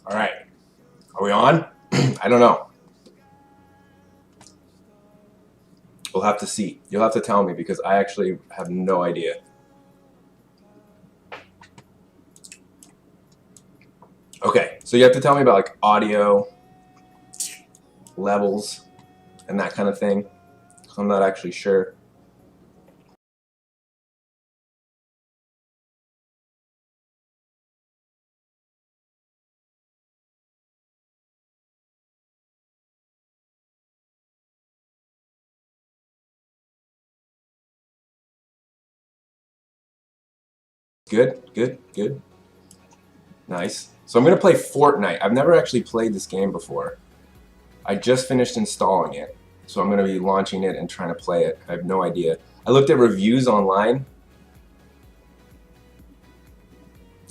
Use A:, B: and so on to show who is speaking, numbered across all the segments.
A: All right. Are we on? I don't know. We'll have to see. You'll have to tell me because I actually have no idea. Okay, so you have to tell me about like audio levels and that kind of thing. I'm not actually sure. Good, good, good. Nice. So I'm going to play Fortnite. I've never actually played this game before. I just finished installing it. So I'm going to be launching it and trying to play it. I have no idea. I looked at reviews online.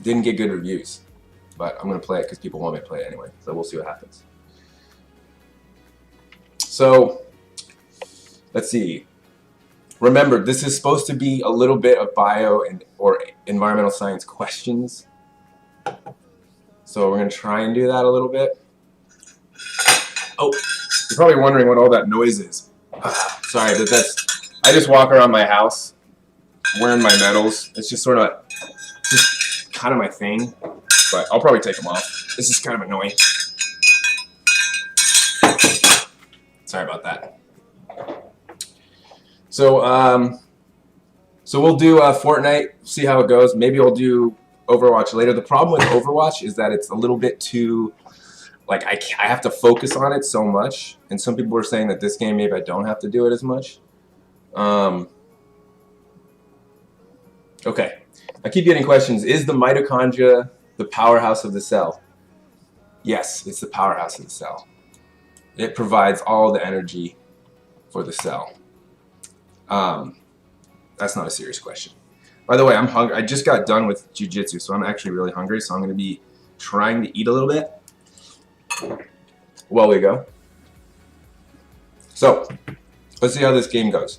A: Didn't get good reviews. But I'm going to play it because people want me to play it anyway. So we'll see what happens. So, let's see. Remember, this is supposed to be a little bit of bio and or environmental science questions. So we're going to try and do that a little bit. Oh, you're probably wondering what all that noise is. Sorry, I just walk around my house wearing my medals. It's just just kind of my thing, but I'll probably take them off. This is kind of annoying. Sorry about that. So, so we'll do Fortnite, see how it goes. Maybe I'll do Overwatch later. The problem with Overwatch is that it's a little bit too, like, I have to focus on it so much. And some people were saying that this game, maybe I don't have to do it as much. Okay. I keep getting questions. Is the mitochondria the powerhouse of the cell? Yes, it's the powerhouse of the cell. It provides all the energy for the cell. That's not a serious question. By the way, I'm hungry. I just got done with jiu-jitsu, so I'm actually really hungry, so I'm going to be trying to eat a little bit while we go. So, let's see how this game goes.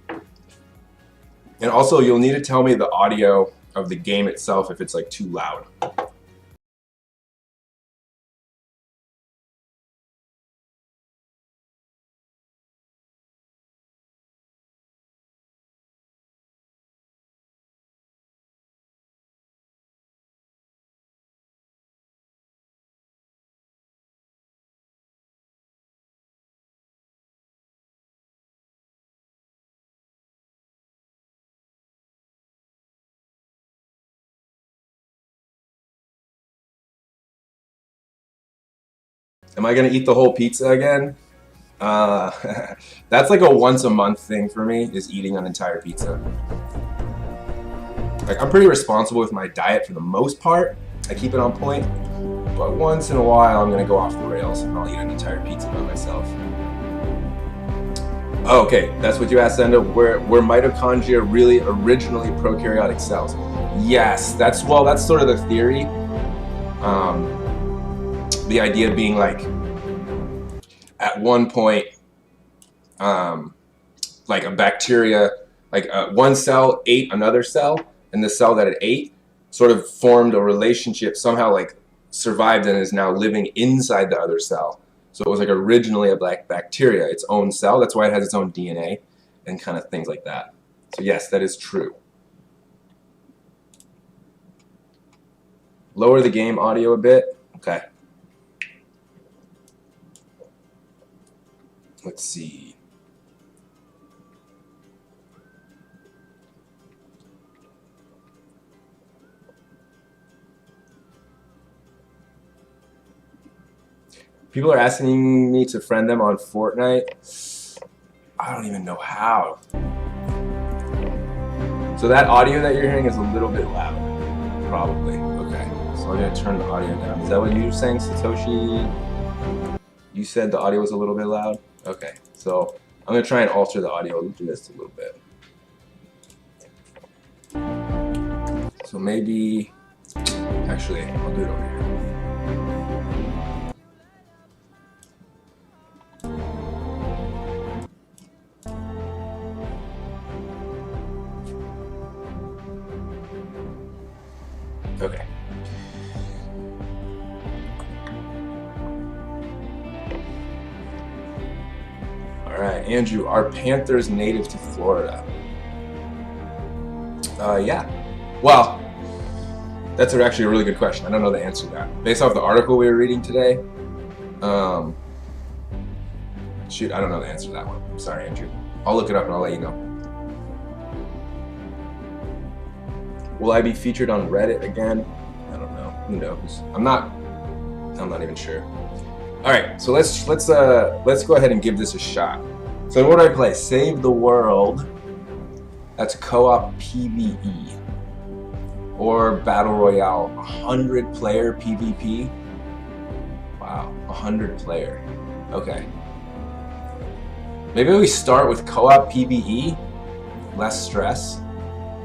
A: And also, you'll need to tell me the audio of the game itself if it's like too loud. Am I going to eat the whole pizza again? That's like a once a month thing for me, is eating an entire pizza. Like, I'm pretty responsible with my diet for the most part. I keep it on point. But once in a while, I'm going to go off the rails and I'll eat an entire pizza by myself. Oh, okay, that's what you asked, Enda. Were mitochondria really originally prokaryotic cells? Yes, that's sort of the theory. The idea being like, at one point, like a bacteria, like one cell ate another cell, and the cell that it ate sort of formed a relationship, somehow like survived and is now living inside the other cell. So it was like originally a bacteria, its own cell. That's why it has its own DNA and kind of things like that. So yes, that is true. Lower the game audio a bit. Okay. Let's see. People are asking me to friend them on Fortnite. I don't even know how. So that audio that you're hearing is a little bit loud, probably. Okay, so I'm gonna turn the audio down. Is that what you were saying, Satoshi? You said the audio was a little bit loud? Okay, so I'm gonna try and alter the audio just a little bit. So maybe, actually, I'll do it over here. Okay. All right, Andrew, are panthers native to Florida? Yeah. Well, that's actually a really good question. I don't know the answer to that. Based off the article we were reading today, shoot, I don't know the answer to that one. I'm sorry, Andrew. I'll look it up and I'll let you know. Will I be featured on Reddit again? I don't know. Who knows? I'm not even sure. All right, so let's go ahead and give this a shot. So what do I play? Save the World. That's co-op PvE or Battle Royale. 100-player PvP. Wow, 100-player. Okay. Maybe we start with co-op PvE. Less stress.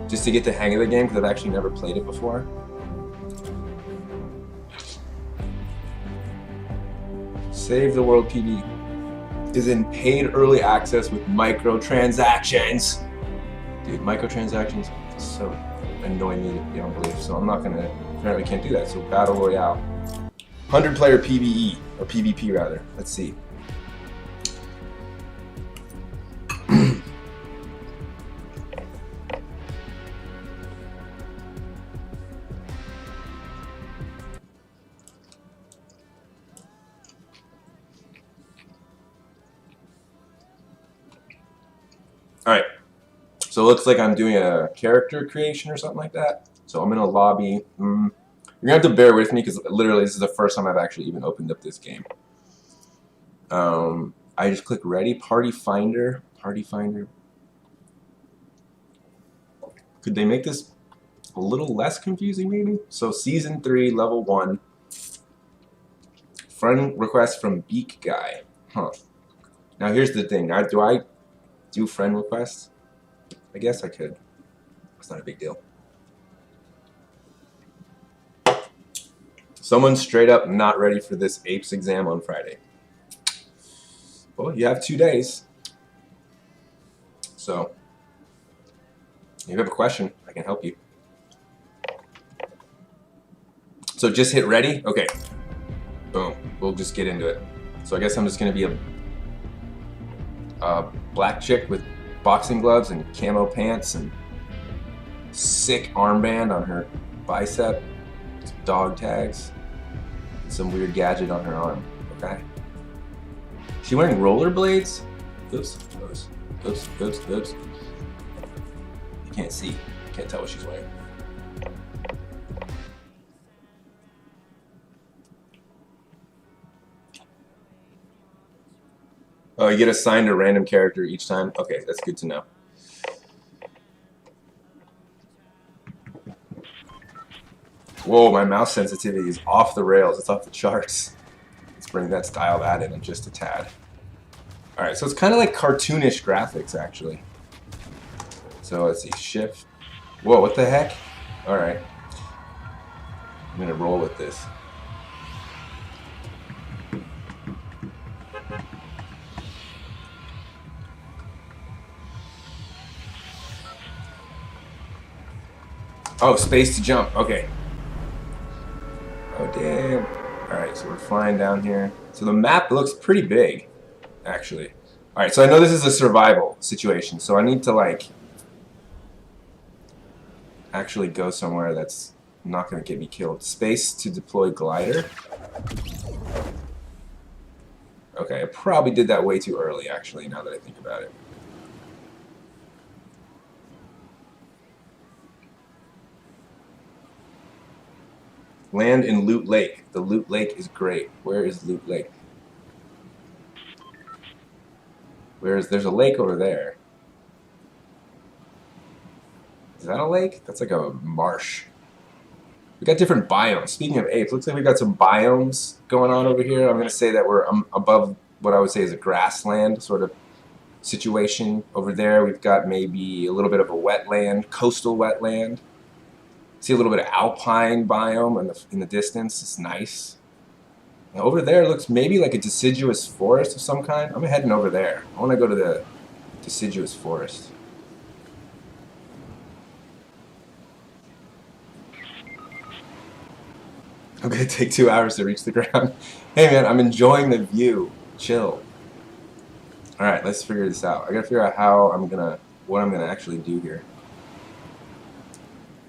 A: Just to get the hang of the game, because I've actually never played it before. Save the World PvE is in paid early access with microtransactions. Dude, microtransactions so annoy me beyond belief, so I'm not gonna, apparently can't do that. So Battle Royale. 100-player PvE, or PvP rather. Let's see. Alright, so it looks like I'm doing a character creation or something like that. So I'm in a lobby. You're gonna have to bear with me because literally this is the first time I've actually even opened up this game. I just click ready, party finder. Could they make this a little less confusing maybe? So season 3, level 1. Friend request from Beak Guy. Huh. Now here's the thing. Now, do I do friend requests? I guess I could. It's not a big deal. Someone's straight up not ready for this APES exam on Friday. Well, you have 2 days. So, if you have a question, I can help you. So just hit ready. Okay. Boom. We'll just get into it. So I guess I'm just going to be a black chick with boxing gloves and camo pants and sick armband on her bicep, dog tags, some weird gadget on her arm. Okay. She wearing rollerblades? Oops. You can't see. Can't tell what she's wearing. Oh, you get assigned a random character each time? Okay, that's good to know. Whoa, my mouse sensitivity is off the rails. It's off the charts. Let's bring that style that in just a tad. Alright, so it's kind of like cartoonish graphics, actually. So let's see, shift. Whoa, what the heck? Alright. I'm going to roll with this. Oh, space to jump. Okay. Oh, damn. Alright, so we're flying down here. So the map looks pretty big, actually. Alright, so I know this is a survival situation, so I need to, like, actually go somewhere that's not going to get me killed. Space to deploy glider. Okay, I probably did that way too early, actually, now that I think about it. Land in Loot Lake. The Loot Lake is great. Where is Loot Lake? There's a lake over there. Is that a lake? That's like a marsh. We got different biomes. Speaking of apes, looks like we got some biomes going on over here. I'm going to say that we're above what I would say is a grassland sort of situation. Over there, we've got maybe a little bit of a wetland, coastal wetland. See a little bit of alpine biome in the distance. It's nice. Now over there looks maybe like a deciduous forest of some kind. I'm heading over there. I want to go to the deciduous forest. I'm going to take 2 hours to reach the ground. Hey man, I'm enjoying the view. Chill. All right, let's figure this out. I gotta figure out what I'm gonna actually do here.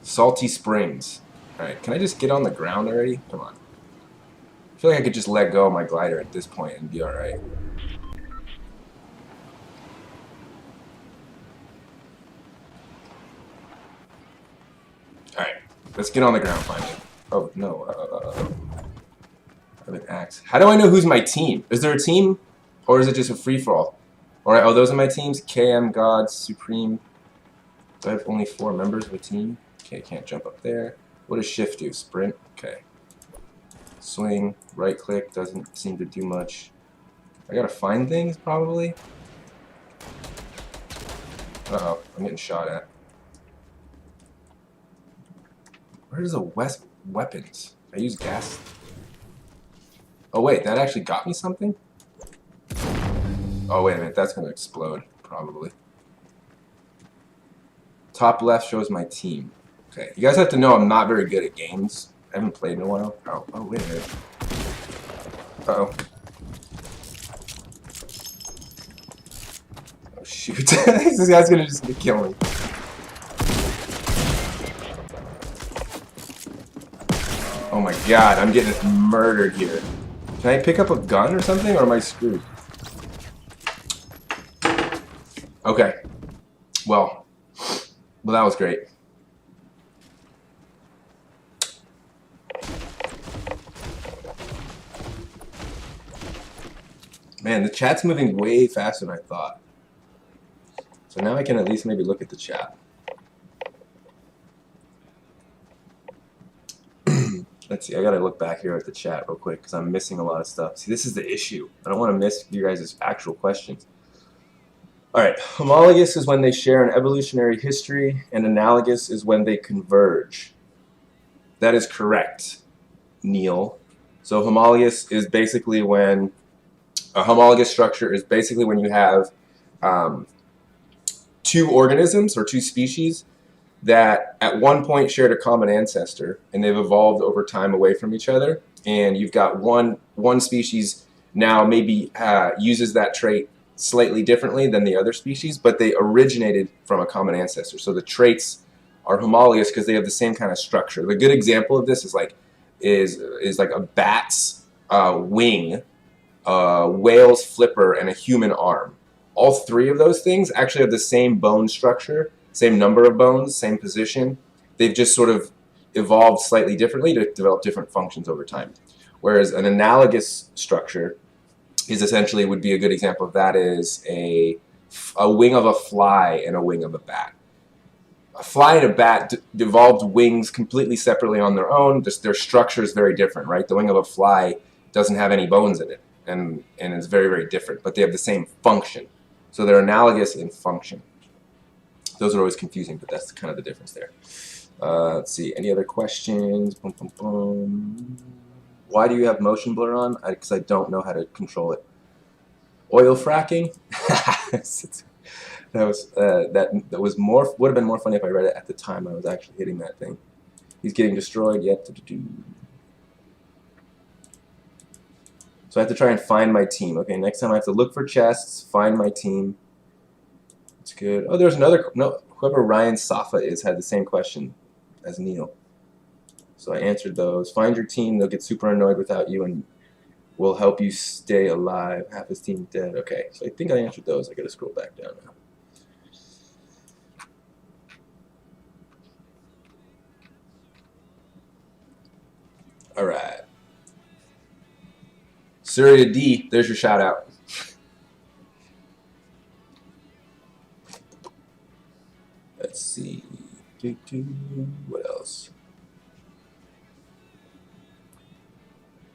A: Salty Springs. All right, can I just get on the ground already? Come on. I feel like I could just let go of my glider at this point and be all right. All right, let's get on the ground finally. Oh no. I have an axe. How do I know who's my team? Is there a team, or is it just a free for all? All right. Oh, those are my teams. KM, God, Supreme. Do I have only 4 members of a team? Okay, can't jump up there. What does shift do? Sprint. Okay. Swing. Right click doesn't seem to do much. I gotta find things probably. Uh-oh, I'm getting shot at. Where's the weapons? I use gas. Oh wait, that actually got me something? Oh wait a minute, that's gonna explode, probably. Top left shows my team. Okay, you guys have to know I'm not very good at games. I haven't played in a while. Oh wait a minute. Uh-oh. Oh shoot, this guy's gonna just kill me. Oh my god, I'm getting murdered here. Can I pick up a gun or something, or am I screwed? Okay. Well, that was great. Man, the chat's moving way faster than I thought. So now I can at least maybe look at the chat. Let's see, I gotta look back here at the chat real quick because I'm missing a lot of stuff. See, this is the issue. I don't want to miss you guys' actual questions. All right, homologous is when they share an evolutionary history, and analogous is when they converge. That is correct, Neil. So homologous is basically when a homologous structure is basically when you have 2 organisms or 2 species that at one point shared a common ancestor, and they've evolved over time away from each other. And you've got one species now maybe uses that trait slightly differently than the other species, but they originated from a common ancestor. So the traits are homologous because they have the same kind of structure. The good example of this is like a bat's wing, a whale's flipper, and a human arm. All 3 of those things actually have the same bone structure, same number of bones, same position. They've just sort of evolved slightly differently to develop different functions over time. Whereas an analogous structure is essentially, would be a good example of that is a wing of a fly and a wing of a bat. A fly and a bat evolved wings completely separately on their own. Just their structure is very different, right? The wing of a fly doesn't have any bones in it, and it's very, very different, but they have the same function. So they're analogous in function. Those are always confusing, but that's kind of the difference there. Let's see, any other questions? Boom, boom, boom. Why do you have motion blur on? Because I don't know how to control it. Oil fracking? that was more, would have been more funny if I read it at the time I was actually hitting that thing. He's getting destroyed yet. So I have to try and find my team. Okay, next time I have to look for chests, find my team. That's good. Oh, there's another, no, whoever Ryan Safa is had the same question as Neil. So I answered those. Find your team, they'll get super annoyed without you and will help you stay alive. Half his team dead. Okay, so I think I answered those. I gotta scroll back down now. All right. Surya D, there's your shout out. Let's see. What else?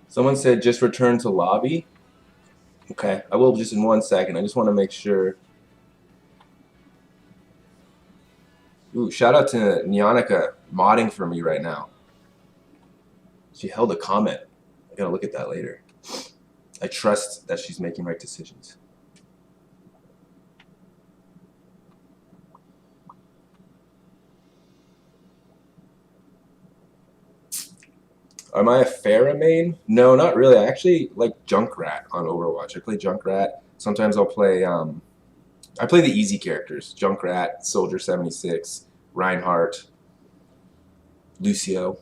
A: Someone said just return to lobby. Okay, I will just in 1 second. I just want to make sure. Ooh, shout out to Nyanika modding for me right now. She held a comment. I gotta look at that later. I trust that she's making right decisions. Am I a Pharah main? No, not really. I actually like Junkrat on Overwatch. I play Junkrat. Sometimes I'll play. I play the easy characters: Junkrat, Soldier 76, Reinhardt, Lucio.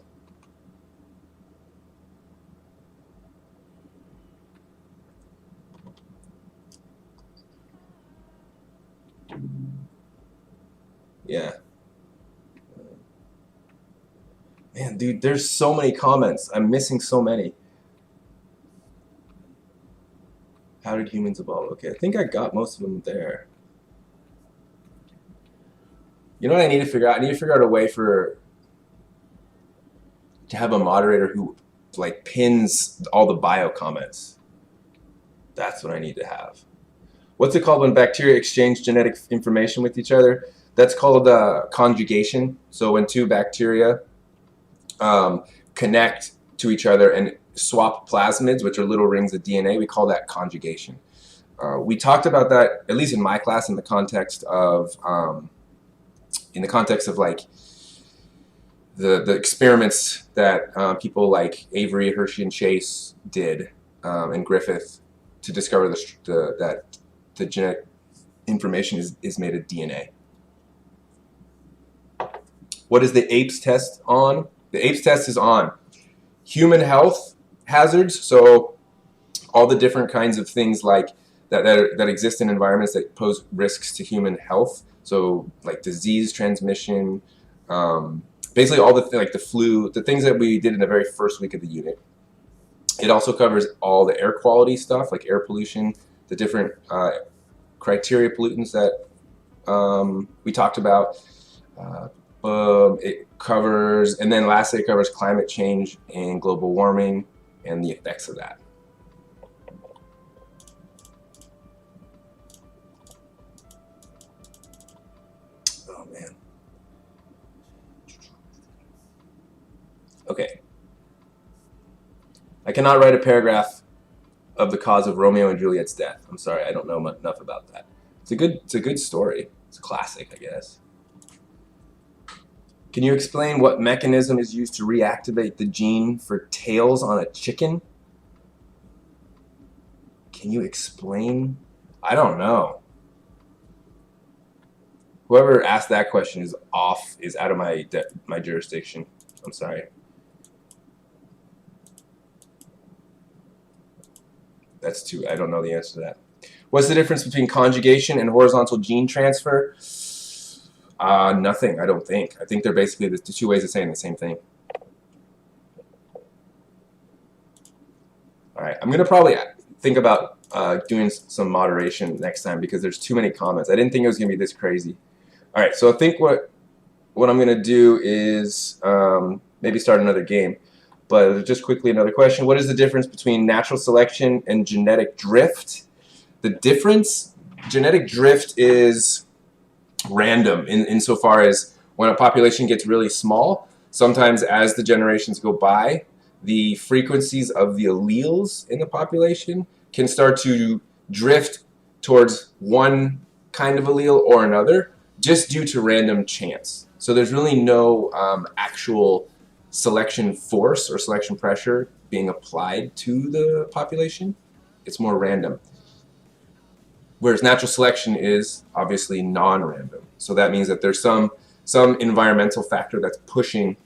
A: Yeah. Man, dude, there's so many comments. I'm missing so many. How did humans evolve? Okay, I think I got most of them there. You know what I need to figure out? I need to figure out a way to have a moderator who like pins all the bio comments. That's what I need to have. What's it called when bacteria exchange genetic information with each other? That's called conjugation. So when two bacteria connect to each other and swap plasmids, which are little rings of DNA, we call that conjugation. We talked about that, at least in my class, in the context of like the experiments that people like Avery, Hershey, and Chase did, and Griffith, to discover that the genetic information is made of DNA. What is the APES test on? The APES test is on human health hazards, so all the different kinds of things like that exist in environments that pose risks to human health. So like disease transmission, basically all like the flu, the things that we did in the very first week of the unit. It also covers all the air quality stuff, like air pollution, the different criteria pollutants that we talked about. It covers, and then lastly, it covers climate change and global warming and the effects of that. Oh man. Okay. I cannot write a paragraph of the cause of Romeo and Juliet's death. I'm sorry, I don't know enough about that. It's a good story. It's a classic, I guess. Can you explain what mechanism is used to reactivate the gene for tails on a chicken? Can you explain? I don't know. Whoever asked that question is out of my jurisdiction. I'm sorry. I don't know the answer to that. What's the difference between conjugation and horizontal gene transfer? Nothing, I don't think. I think they're basically the two ways of saying the same thing. All right, I'm going to probably think about doing some moderation next time because there's too many comments. I didn't think it was going to be this crazy. All right, so I think what I'm going to do is maybe start another game. But just quickly, another question. What is the difference between natural selection and genetic drift? The difference, genetic drift is random insofar as when a population gets really small, sometimes as the generations go by, the frequencies of the alleles in the population can start to drift towards one kind of allele or another just due to random chance. So there's really no actual selection force or selection pressure being applied to the population. It's more random. Whereas natural selection is obviously non-random. So that means that there's some environmental factor that's pushing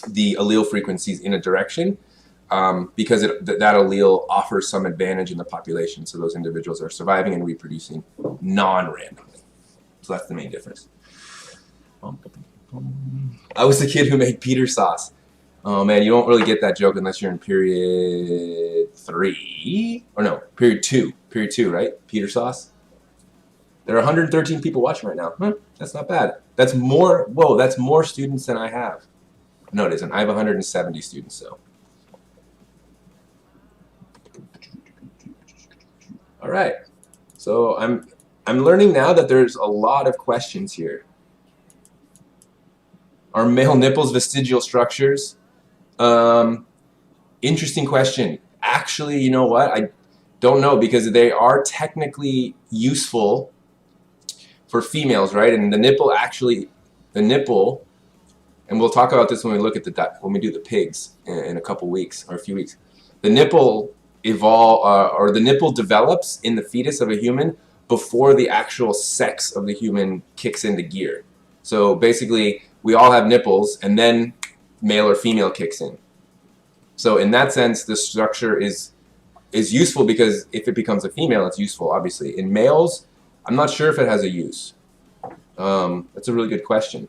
A: the allele frequencies in a direction because that allele offers some advantage in the population. So those individuals are surviving and reproducing non-randomly. So that's the main difference. I was the kid who made Peter sauce. Oh man, you don't really get that joke unless you're in period 3, or no, period 2. Period 2, right? Peter sauce. There are 113 people watching right now. That's not bad. That's more. Whoa, that's more students than I have. No, it isn't. I have 170 students, so. All right. So I'm learning now that there's a lot of questions here. Are male nipples vestigial structures? Interesting question. Actually, you know what? I don't know because they are technically useful for females, right? And the nipple, and we'll talk about this when we look at when we do the pigs in a couple weeks or a few weeks. The nipple evolve, or the nipple develops in the fetus of a human before the actual sex of the human kicks into gear. So basically, we all have nipples, and then male or female kicks in. So in that sense, the structure is useful because if it becomes a female, it's useful, obviously. In males, I'm not sure if it has a use. That's a really good question.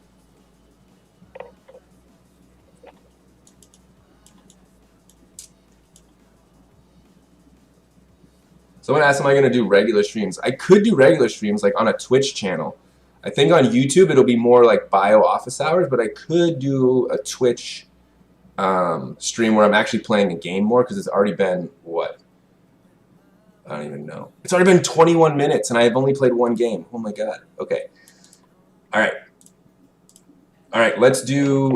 A: Someone asked, am I going to do regular streams? I could do regular streams like on a Twitch channel. I think on YouTube it'll be more like bio office hours, but I could do a Twitch stream where I'm actually playing a game more, because it's already been, what? I don't even know. It's already been 21 minutes and I've only played one game. Oh my god. Okay. All right. All right, let's do,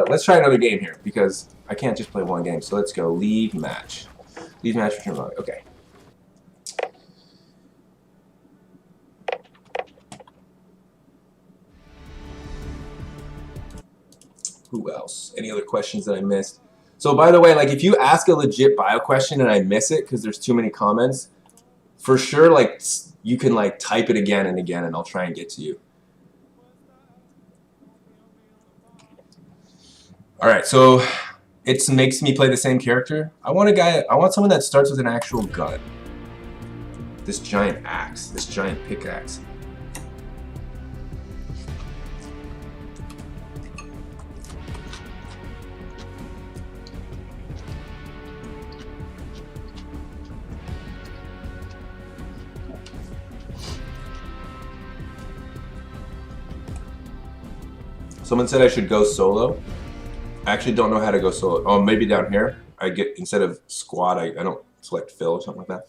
A: let's try another game here, because I can't just play one game. So let's go leave match. Leave match return log. Okay. Who else? Any other questions that I missed? So by the way, like if you ask a legit bio question and I miss it because there's too many comments, for sure, like you can like type it again and again and I'll try and get to you. All right, so it makes me play the same character. I want someone that starts with an actual gun. This giant axe, this giant pickaxe. Someone said I should go solo. I actually don't know how to go solo. Oh, maybe down here. I get, instead of squad, I don't select fill or something like that.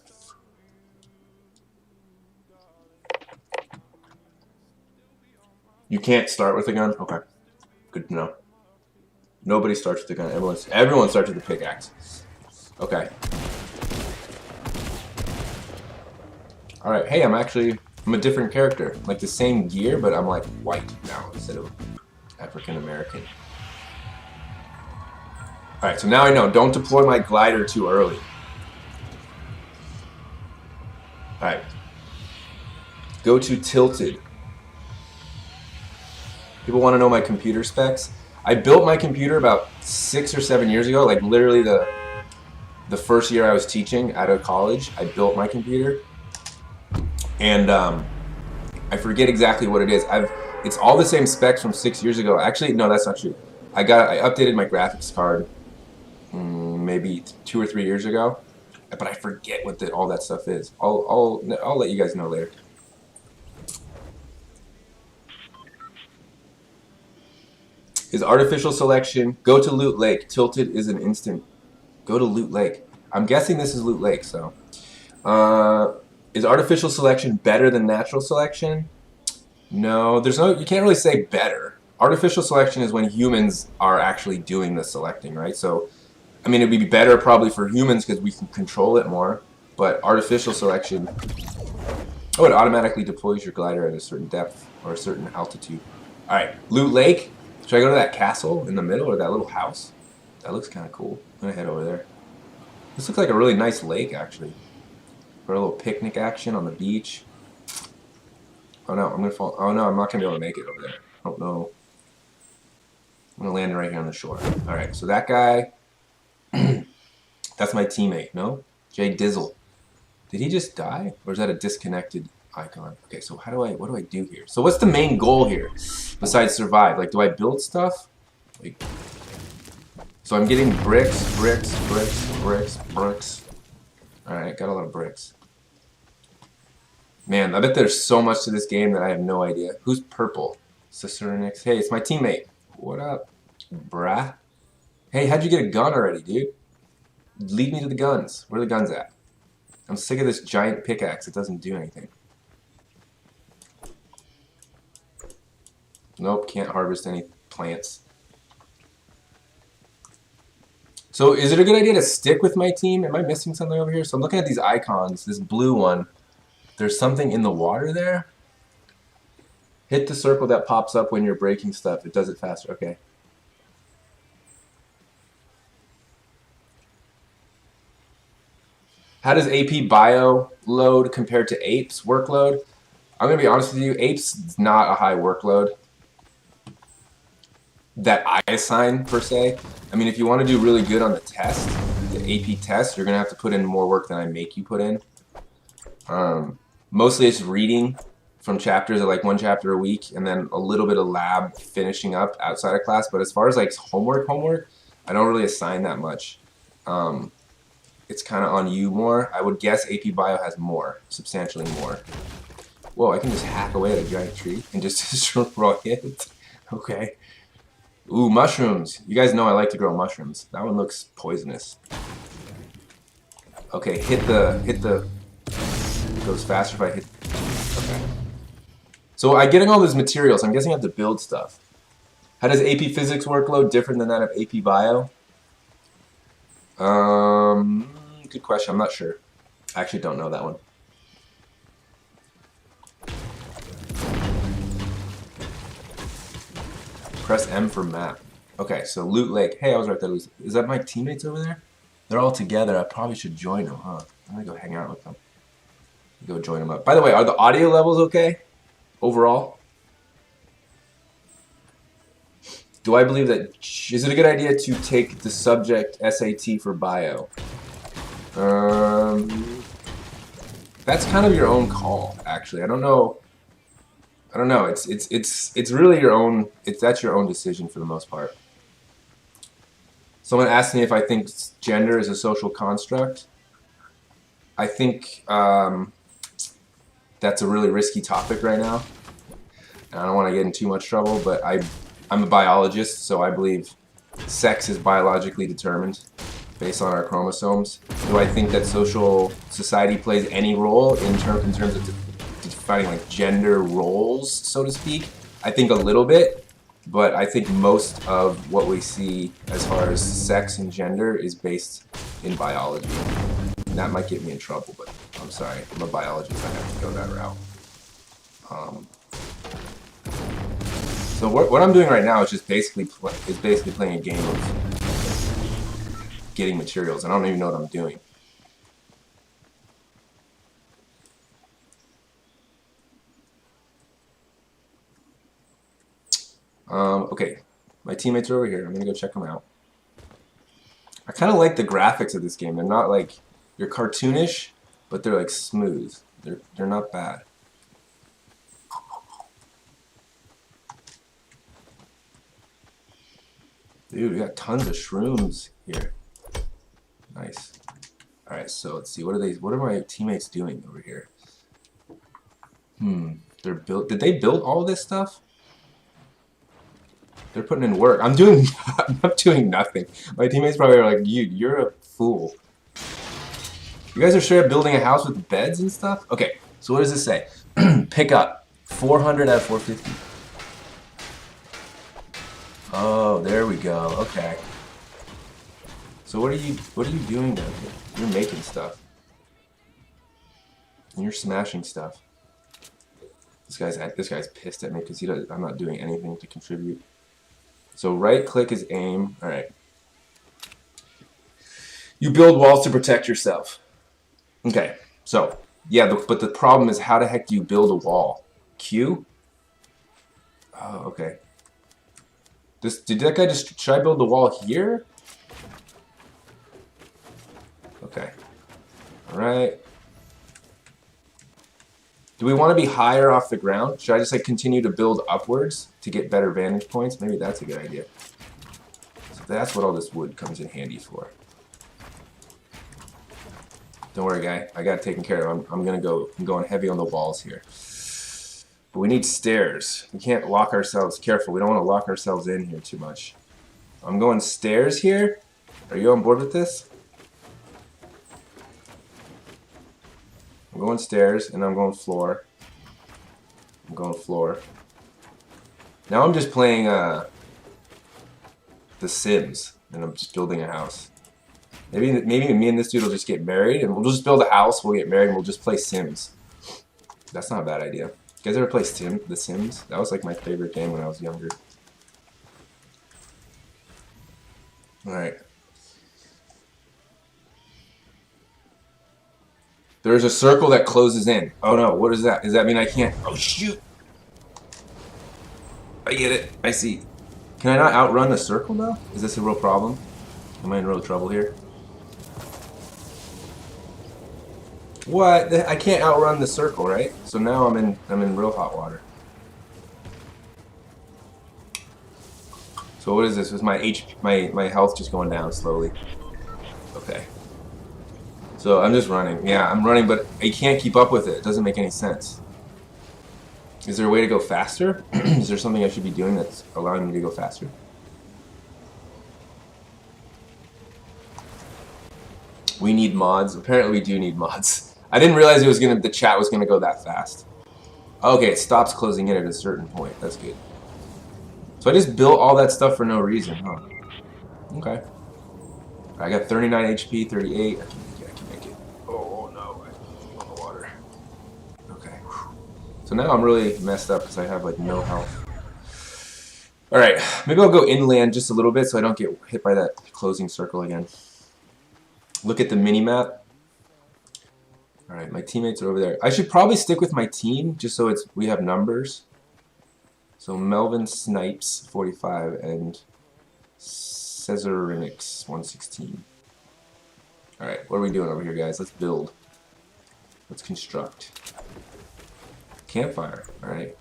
A: You can't start with a gun? Okay. Good to know. Nobody starts with a gun. Everyone starts with a pickaxe. Okay. Alright, hey, I'm a different character. Like the same gear, but I'm like white now instead of African American. Alright, so now I know. Don't deploy my glider too early. Alright. Go to tilted. People want to know my computer specs. I built my computer about 6 or 7 years ago, like literally the first year I was teaching out of college. I built my computer. And I forget exactly what it is. It's all the same specs from 6 years ago. Actually, no, that's not true. I updated my graphics card maybe 2 or 3 years ago, but I forget what all that stuff is. I'll let you guys know later. Is artificial selection, go to Loot Lake. Tilted is an instant. Go to Loot Lake. I'm guessing this is Loot Lake, so. Is artificial selection better than natural selection? No, you can't really say better. Artificial selection is when humans are actually doing the selecting, right? So, I mean, it would be better probably for humans because we can control it more, but artificial selection, oh, it automatically deploys your glider at a certain depth or a certain altitude. All right, Loot Lake. Should I go to that castle in the middle or that little house? That looks kind of cool. I'm gonna head over there. This looks like a really nice lake, actually. For a little picnic action on the beach. Oh no, I'm gonna fall. Oh no, I'm not gonna be able to make it over there. Oh no. I'm gonna land right here on the shore. All right, so that guy. That's my teammate. No, Jay Dizzle. Did he just die, or is that a disconnected icon? Okay, so what do I do here? So what's the main goal here besides survive? Like, do I build stuff? Like, so I'm getting bricks. All right, got a lot of bricks. Man, I bet there's so much to this game that I have no idea. Who's purple? Cicerinix. Hey, it's my teammate. What up, brah? Hey, how'd you get a gun already, dude? Lead me to the guns. Where are the guns at? I'm sick of this giant pickaxe. It doesn't do anything. Nope, can't harvest any plants. So is it a good idea to stick with my team? Am I missing something over here? So I'm looking at these icons. This blue one. There's something in the water there. Hit the circle that pops up when you're breaking stuff. It does it faster. Okay. How does AP Bio load compare to APE's workload? I'm going to be honest with you, APE's not a high workload that I assign, per se. I mean, if you want to do really good on the test, the AP test, you're going to have to put in more work than I make you put in. Mostly it's reading from chapters, like 1 chapter a week, and then a little bit of lab finishing up outside of class. But as far as like homework, I don't really assign that much. It's kind of on you more. I would guess AP Bio has more, substantially more. Whoa, I can just hack away at a giant tree and just destroy it. Okay. Ooh, mushrooms. You guys know I like to grow mushrooms. That one looks poisonous. Okay, hit the, it goes faster if I hit, okay. So I'm getting all these materials. I'm guessing I have to build stuff. How does AP Physics workload different than that of AP Bio? Good question. I'm not sure. I actually don't know that one. Press M for map. Okay, so Loot Lake. Hey, I was right there. Is that my teammates over there? They're all together. I probably should join them, huh? I'm gonna go hang out with them. Go join them up. By the way, are the audio levels okay? Overall? Do I believe that... Is it a good idea to take the subject SAT for bio? That's kind of your own call, actually. I don't know. It's really your own. That's your own decision for the most part. Someone asked me if I think gender is a social construct. I think that's a really risky topic right now. And I don't want to get in too much trouble, but I'm a biologist, so I believe sex is biologically determined based on our chromosomes. Do I think that society plays any role in terms of defining like gender roles, so to speak? I think a little bit, but I think most of what we see as far as sex and gender is based in biology. And that might get me in trouble, but I'm sorry, I'm a biologist, I have to go that route. So what I'm doing right now is just basically playing a game of getting materials. I don't even know what I'm doing. Okay, my teammates are over here. I'm gonna go check them out. I kind of like the graphics of this game. They're not like, they're cartoonish, but they're like smooth. They're not bad. Dude, we got tons of shrooms here. Nice. All right, so let's see. What are my teammates doing over here? Did they build all this stuff? They're putting in work. I'm doing nothing. My teammates probably are like, you're a fool. You guys are straight up building a house with beds and stuff? Okay, so what does this say? Pick up 400 out of 450. Oh, there we go. Okay. So what are you doing down here? You're making stuff. And you're smashing stuff. This guy's pissed at me because I'm not doing anything to contribute. So right click is aim. All right. You build walls to protect yourself. Okay. So yeah, but the problem is, how the heck do you build a wall? Q? Oh, okay. Should I build the wall here? Okay. All right. Do we want to be higher off the ground? Should I just like continue to build upwards to get better vantage points? Maybe that's a good idea. So that's what all this wood comes in handy for. Don't worry, guy. I got it taken care of. I'm going heavy on the walls here. But we need stairs. We can't lock ourselves. Careful. We don't want to lock ourselves in here too much. I'm going stairs here. Are you on board with this? I'm going stairs, and I'm going floor. I'm going floor. Now I'm just playing The Sims, and I'm just building a house. Maybe me and this dude will just get married, and we'll just build a house, we'll get married, and we'll just play Sims. That's not a bad idea. You guys ever play The Sims? That was like my favorite game when I was younger. Alright. There's a circle that closes in. Oh no, what is that? Does that mean I can't? Oh shoot! I get it. I see. Can I not outrun the circle now? Is this a real problem? Am I in real trouble here? What? I can't outrun the circle, right? So now I'm in real hot water. So what is this? Is my health just going down slowly? Okay. So I'm just running. Yeah, I'm running, but I can't keep up with it. It doesn't make any sense. Is there a way to go faster? Is there something I should be doing that's allowing me to go faster? We need mods. Apparently we do need mods. I didn't realize the chat was gonna go that fast. Okay, it stops closing in at a certain point. That's good. So I just built all that stuff for no reason, huh? Okay. I got 39 HP, 38. I can make it. Oh no, I'm on the water. Okay. So now I'm really messed up because I have like no health. Alright, maybe I'll go inland just a little bit so I don't get hit by that closing circle again. Look at the mini-map. Alright, my teammates are over there. I should probably stick with my team just so we have numbers. So Melvin Snipes, 45, and Cesarinix, 116. Alright, what are we doing over here, guys? Let's build. Let's construct. Campfire, alright.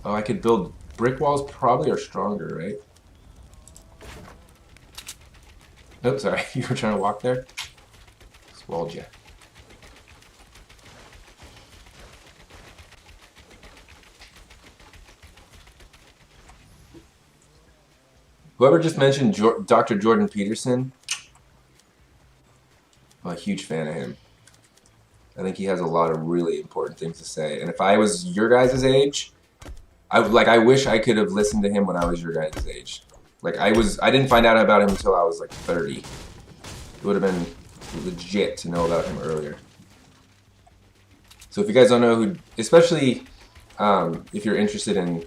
A: Oh, I could build brick walls, probably are stronger, right? Oops, sorry, you were trying to walk there? Swallowed you. Whoever just mentioned Dr. Jordan Peterson, I'm a huge fan of him. I think he has a lot of really important things to say. And if I was your guys' age, I wish I could have listened to him when I was your guys' age. Like I didn't find out about him until I was like 30. It would have been legit to know about him earlier. So if you guys don't know who, especially if you're interested in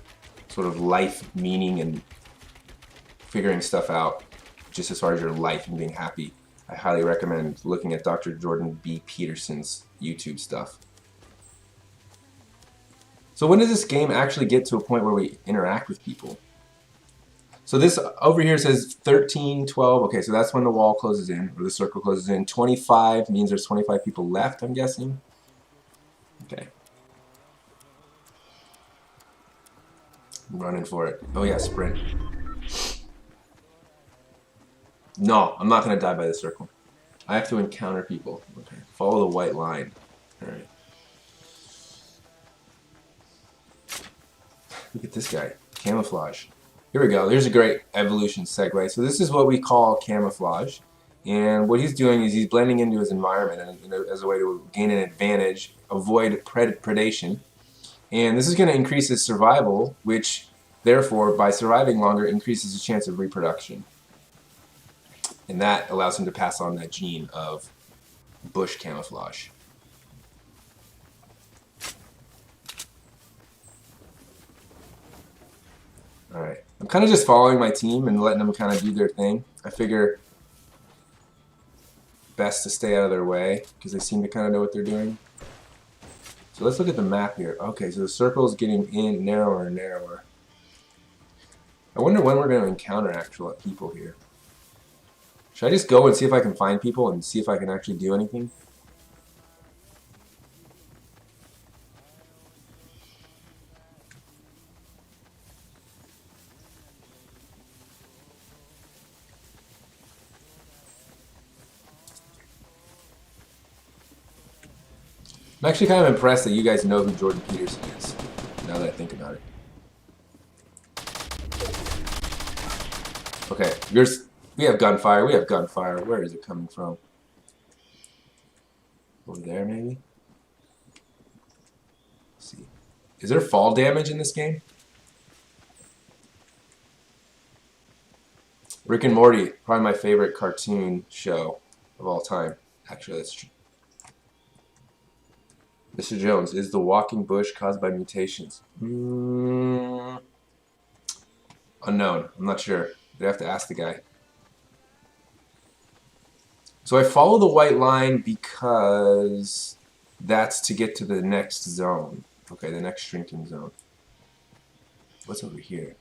A: sort of life meaning and figuring stuff out, just as far as your life and being happy, I highly recommend looking at Dr. Jordan B. Peterson's YouTube stuff. So when does this game actually get to a point where we interact with people? So this over here says 13, 12. Okay, so that's when the wall closes in, or the circle closes in. 25 means there's 25 people left, I'm guessing. Okay. I'm running for it. Oh yeah, sprint. No, I'm not going to die by the circle. I have to encounter people. Okay, follow the white line. Alright. Look at this guy. Camouflage. Here we go. There's a great evolution segue. So this is what we call camouflage. And what he's doing is he's blending into his environment and, as a way to gain an advantage, avoid predation. And this is going to increase his survival, which, therefore, by surviving longer, increases his chance of reproduction. And that allows him to pass on that gene of bush camouflage. Alright. I'm kind of just following my team and letting them kind of do their thing. I figure best to stay out of their way because they seem to kind of know what they're doing. So let's look at the map here. Okay, so the circle is getting in narrower and narrower. I wonder when we're going to encounter actual people here. Should I just go and see if I can find people and see if I can actually do anything? I'm actually kind of impressed that you guys know who Jordan Peterson is, now that I think about it. Okay, we have gunfire, we have gunfire. Where is it coming from? Over there, maybe? Let's see. Is there fall damage in this game? Rick and Morty, probably my favorite cartoon show of all time. Actually, that's true. Mr. Jones, is the walking bush caused by mutations? Unknown. I'm not sure. They have to ask the guy. So I follow the white line because that's to get to the next zone. Okay, the next shrinking zone. What's over here?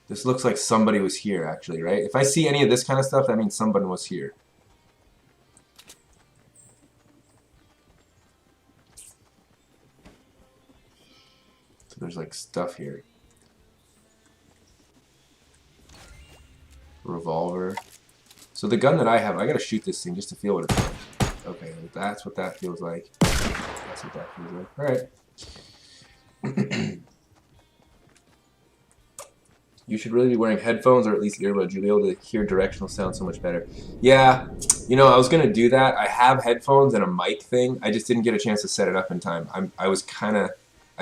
A: This looks like somebody was here, actually, right? If I see any of this kind of stuff, that means somebody was here. So there's like stuff here. Revolver. So the gun that I have, I gotta shoot this thing just to feel what it's like. Okay, that's what that feels like. That's what that feels like. Alright. You should really be wearing headphones or at least earbuds. You'll be able to hear directional sound so much better. Yeah, you know, I was gonna do that. I have headphones and a mic thing. I just didn't get a chance to set it up in time. I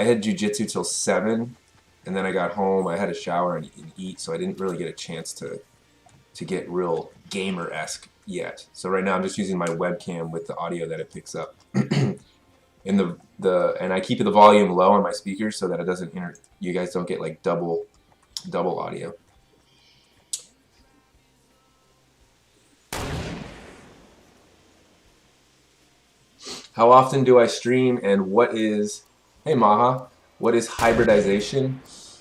A: had jujitsu till 7, and then I got home. I had a shower and eat, so I didn't really get a chance to get real gamer-esque yet. So right now I'm just using my webcam with the audio that it picks up. And I keep the volume low on my speakers so that it doesn't you guys don't get like double audio. How often do I stream, and what is, hey Maha, what is hybridization?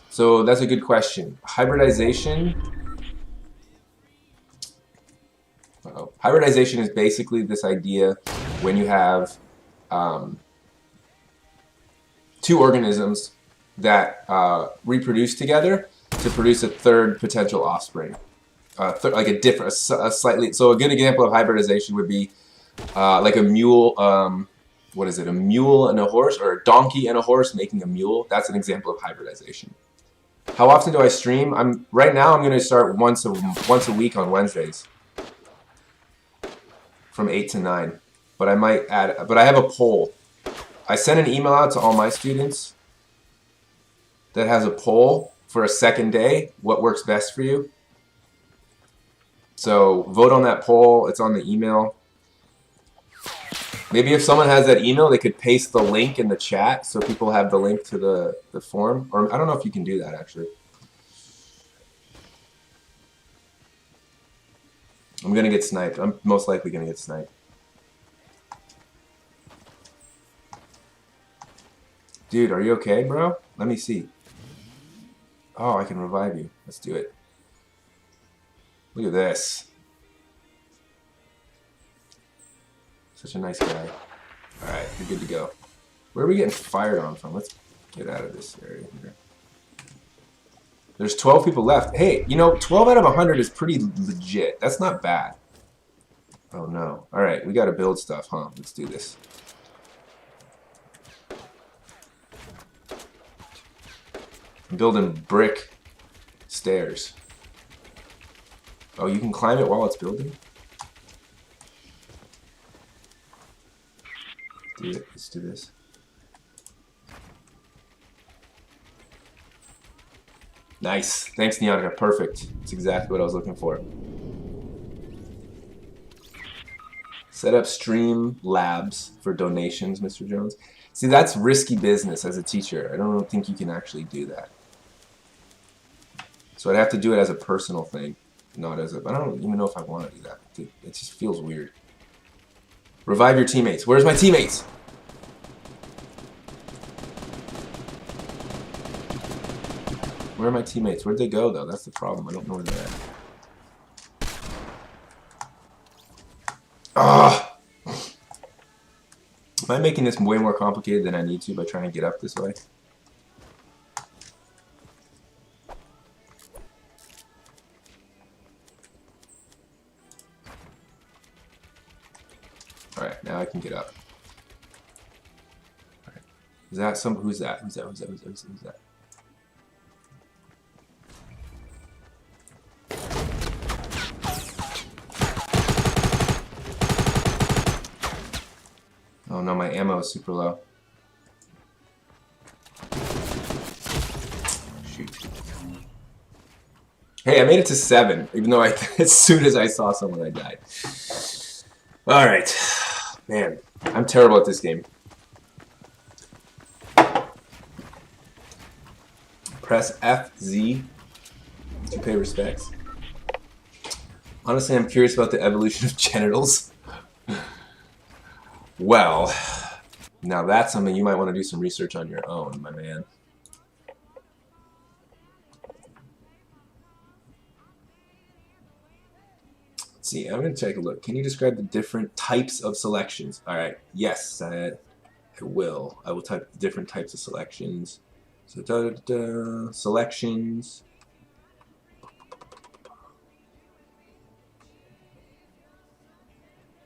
A: So that's a good question. Hybridization is basically this idea when you have two organisms that reproduce together to produce a third potential offspring. Like a slightly, so a good example of hybridization would be like a mule, what is it, a mule and a horse, or a donkey and a horse making a mule. That's an example of hybridization. How often do I stream? Right now I'm going to start once a week on Wednesdays from 8 to 9. But I might add, but I have a poll. I sent an email out to all my students that has a poll for a second day. What works best for you? So vote on that poll. It's on the email. Maybe if someone has that email, they could paste the link in the chat so people have the link to the form. Or I don't know if you can do that, actually. I'm going to get sniped. I'm most likely going to get sniped. Dude, are you okay, bro? Let me see. Oh, I can revive you. Let's do it. Look at this. Such a nice guy. Alright, you're good to go. Where are we getting fired on from? Let's get out of this area here. There's 12 people left. Hey, you know, 12 out of 100 is pretty legit. That's not bad. Oh no. Alright, we gotta build stuff, huh? Let's do this. I'm building brick stairs. Oh, you can climb it while it's building? Do it. Let's do this. Nice. Thanks, Neonica. Perfect. That's exactly what I was looking for. Set up stream labs for donations, Mr. Jones. See, that's risky business as a teacher. I don't think you can actually do that. So I'd have to do it as a personal thing, not as a... I don't even know if I want to do that. It just feels weird. Revive your teammates. Where's my teammates? Where are my teammates? Where'd they go, though? That's the problem. I don't know where they're at. Ah! Am I making this way more complicated than I need to by trying to get up this way? Alright, now I can get up. All right. Is that some... Who's that? Who's that? Who's that? Who's that? Who's that? Oh no, my ammo is super low. Shoot. Hey, I made it to 7, even though as soon as I saw someone, I died. Alright. Man, I'm terrible at this game. Press FZ to pay respects. Honestly, I'm curious about the evolution of genitals. Well, now that's something you might want to do some research on your own, my man. Let's see, I'm going to take a look. Can you describe the different types of selections? All right, yes, I will. I will type the different types of selections. So, selections.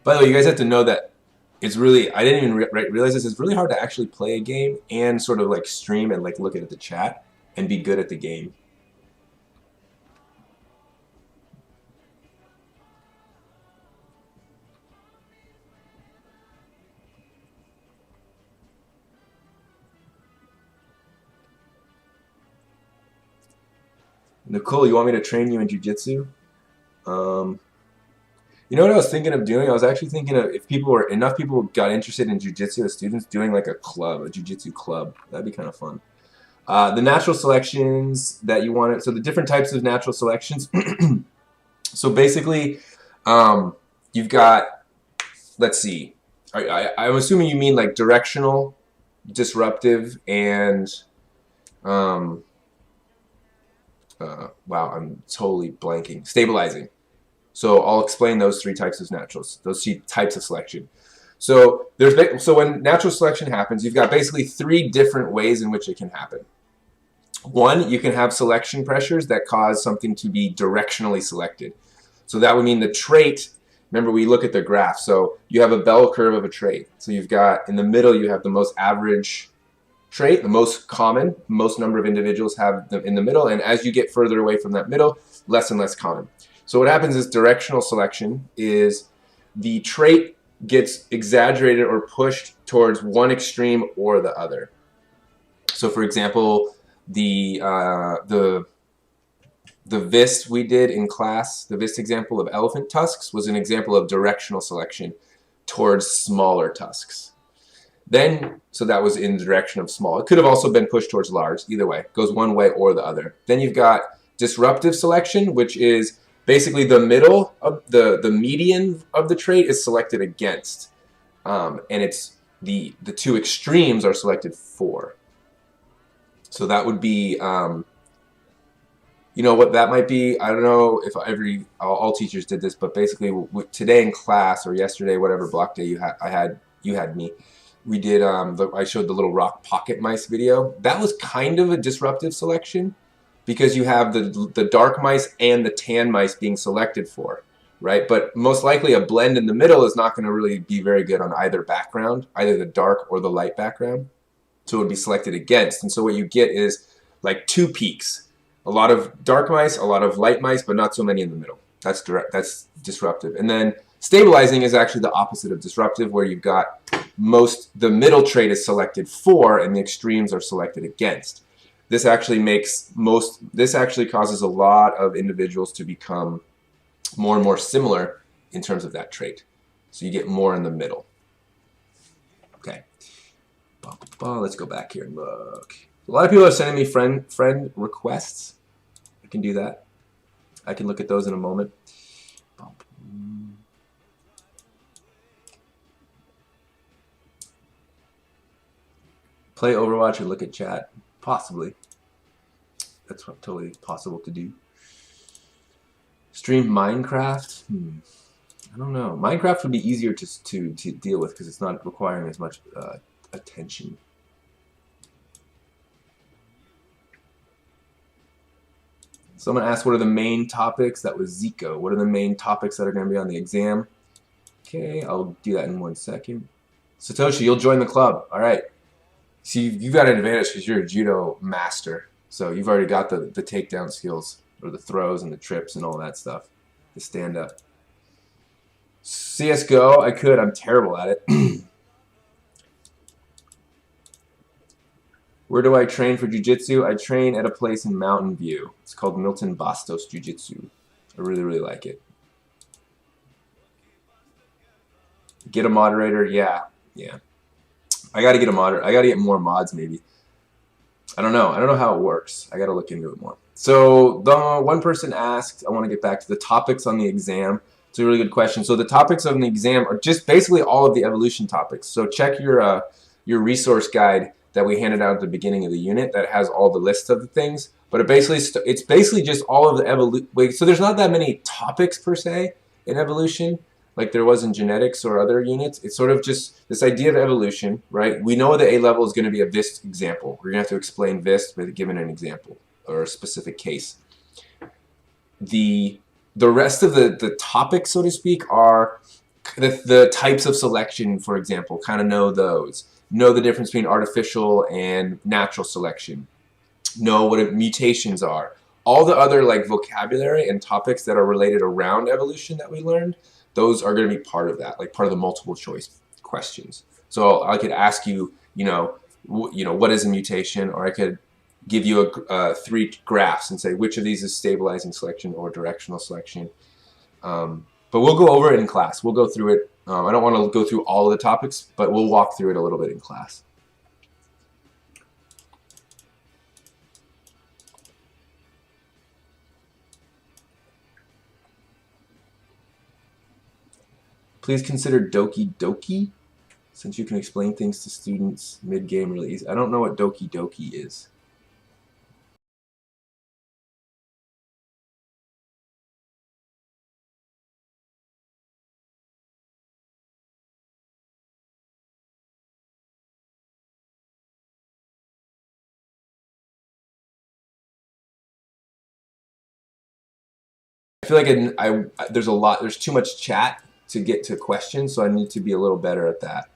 A: By the way, you guys have to know that it's really, I didn't even realize this, it's really hard to actually play a game and sort of like stream and like look at the chat and be good at the game. Nicole, you want me to train you in jiu-jitsu? You know what I was thinking of doing? I was actually thinking of if enough people got interested in jiu-jitsu as students, doing like a club, a jiu-jitsu club. That'd be kind of fun. The natural selections that you wanted, so the different types of natural selections. So basically, you've got, let's see, I'm assuming you mean like directional, disruptive, and wow, I'm totally blanking. Stabilizing. So I'll explain those three types of naturals, those three types of selection. So when natural selection happens, you've got basically three different ways in which it can happen. One, you can have selection pressures that cause something to be directionally selected. So that would mean the trait, remember we look at the graph, so you have a bell curve of a trait. So you've got, in the middle, you have the most average trait, the most common, most number of individuals have them in the middle, and as you get further away from that middle, less and less common. So what happens is directional selection is the trait gets exaggerated or pushed towards one extreme or the other. So for example, the VIST we did in class, the VIST example of elephant tusks was an example of directional selection towards smaller tusks. Then, so that was in the direction of small. It could have also been pushed towards large, either way. It goes one way or the other. Then you've got disruptive selection, which is basically the middle of the median of the trait is selected against. And it's the two extremes are selected for. So that would be, you know what that might be? I don't know if all teachers did this, but basically today in class or yesterday, whatever block day you had me, we did, I showed the little rock pocket mice video. That was kind of a disruptive selection because you have the dark mice and the tan mice being selected for, right? But most likely a blend in the middle is not going to really be very good on either background, either the dark or the light background. So it would be selected against. And so what you get is like two peaks. A lot of dark mice, a lot of light mice, but not so many in the middle. That's disruptive. And then stabilizing is actually the opposite of disruptive, where you've got the middle trait is selected for and the extremes are selected against. This actually causes a lot of individuals to become more and more similar in terms of that trait. So you get more in the middle. Okay. Let's go back here and look. A lot of people are sending me friend requests. I can do that. I can look at those in a moment. Play Overwatch or look at chat. Possibly. That's totally possible to do. Stream Minecraft? I don't know. Minecraft would be easier to deal with because it's not requiring as much attention. Someone asked, what are the main topics? That was Zico. What are the main topics that are going to be on the exam? Okay, I'll do that in 1 second. Satoshi, you'll join the club. All right. See, you've got an advantage because you're a judo master. So you've already got the takedown skills, or the throws and the trips and all that stuff, the stand up. CSGO, I could. I'm terrible at it. Where do I train for jiu-jitsu? I train at a place in Mountain View. It's called Milton Bastos Jiu-Jitsu. I really, really like it. Get a moderator? Yeah. I got to get a moderator. I got to get more mods maybe. I don't know. I don't know how it works. I got to look into it more. So the one person asked, I want to get back to the topics on the exam. It's a really good question. So the topics of an exam are just basically all of the evolution topics. So check your resource guide that we handed out at the beginning of the unit that has all the lists of the things. But it's basically just all of the evolution. So there's not that many topics per se in evolution, like there was in genetics or other units. It's sort of just this idea of evolution, right? We know the A level is going to be a VIST example. We're going to have to explain VIST with given an example or a specific case. The rest of the topics, so to speak, are the types of selection, for example. Kind of know those. Know the difference between artificial and natural selection. Know what mutations are. All the other like vocabulary and topics that are related around evolution that we learned, those are going to be part of that, like part of the multiple choice questions. So I could ask you, what is a mutation, or I could give you 3 graphs and say which of these is stabilizing selection or directional selection. But we'll go over it in class. We'll go through it. I don't want to go through all of the topics, but we'll walk through it a little bit in class. Please consider Doki Doki, since you can explain things to students mid-game release. I don't know what Doki Doki is. I feel like there's too much chat to get to questions, so I need to be a little better at that.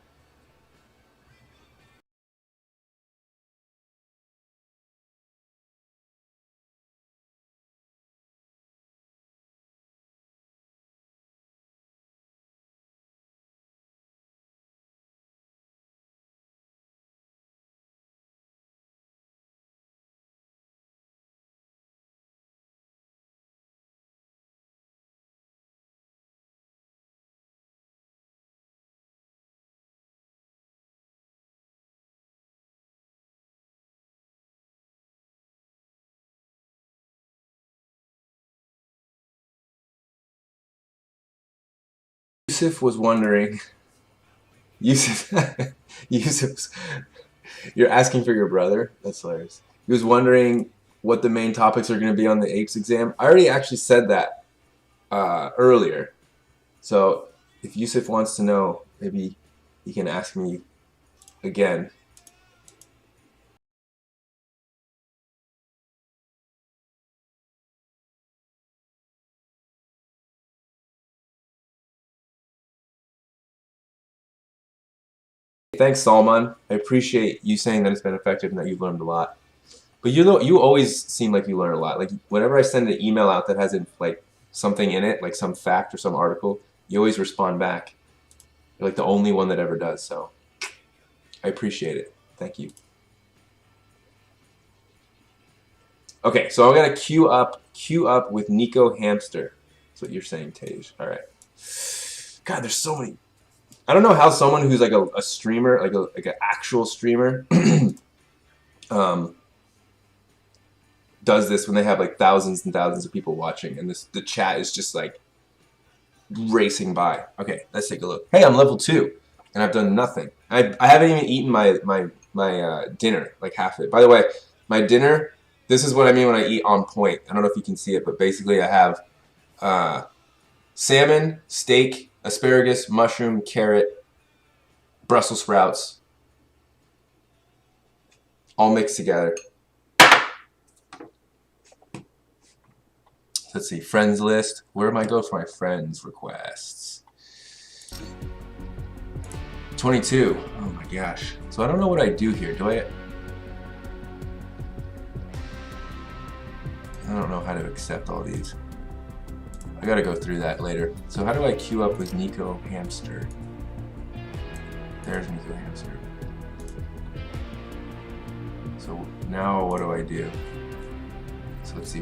A: Yusuf was wondering, Yusuf, you're asking for your brother? That's hilarious. He was wondering what the main topics are going to be on the APES exam. I already actually said that earlier. So if Yusuf wants to know, maybe he can ask me again. Thanks, Salman. I appreciate you saying that it's been effective and that you've learned a lot. But you always seem like you learn a lot. Like whenever I send an email out that has like something in it, like some fact or some article, you always respond back. You're like the only one that ever does. So I appreciate it. Thank you. Okay, so I'm gonna queue up with Nico Hamster. That's what you're saying, Tej. All right. God, there's so many. I don't know how someone who's like a streamer, like an actual streamer, does this when they have like thousands and thousands of people watching, and the chat is just like racing by. Okay, let's take a look. Hey, I'm level 2, and I've done nothing. I haven't even eaten my dinner, like half of it. By the way, my dinner. This is what I mean when I eat on point. I don't know if you can see it, but basically I have salmon, steak, asparagus, mushroom, carrot, Brussels sprouts, all mixed together. Let's see, friends list. Where am I going for my friends requests? 22. Oh my gosh. So I don't know what I do here. I don't know how to accept all these. I gotta go through that later. So how do I queue up with Nico Hamster? There's Nico Hamster. So now what do I do? So let's see,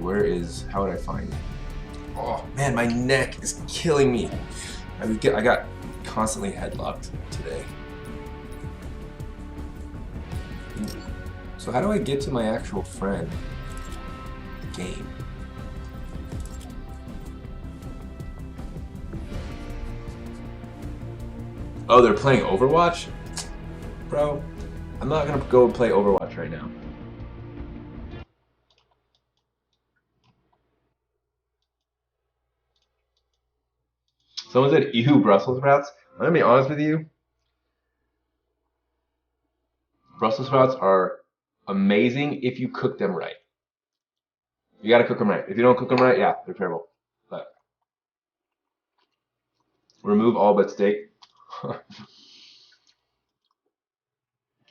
A: how would I find it? Oh man, my neck is killing me. I got constantly headlocked today. So how do I get to my actual friend? Game. Oh, they're playing Overwatch? Bro, I'm not gonna go and play Overwatch right now. Someone said, ew, Brussels sprouts. I'm gonna be honest with you. Brussels sprouts are amazing if you cook them right. You gotta cook them right. If you don't cook them right, yeah, they're terrible. But remove all but steak.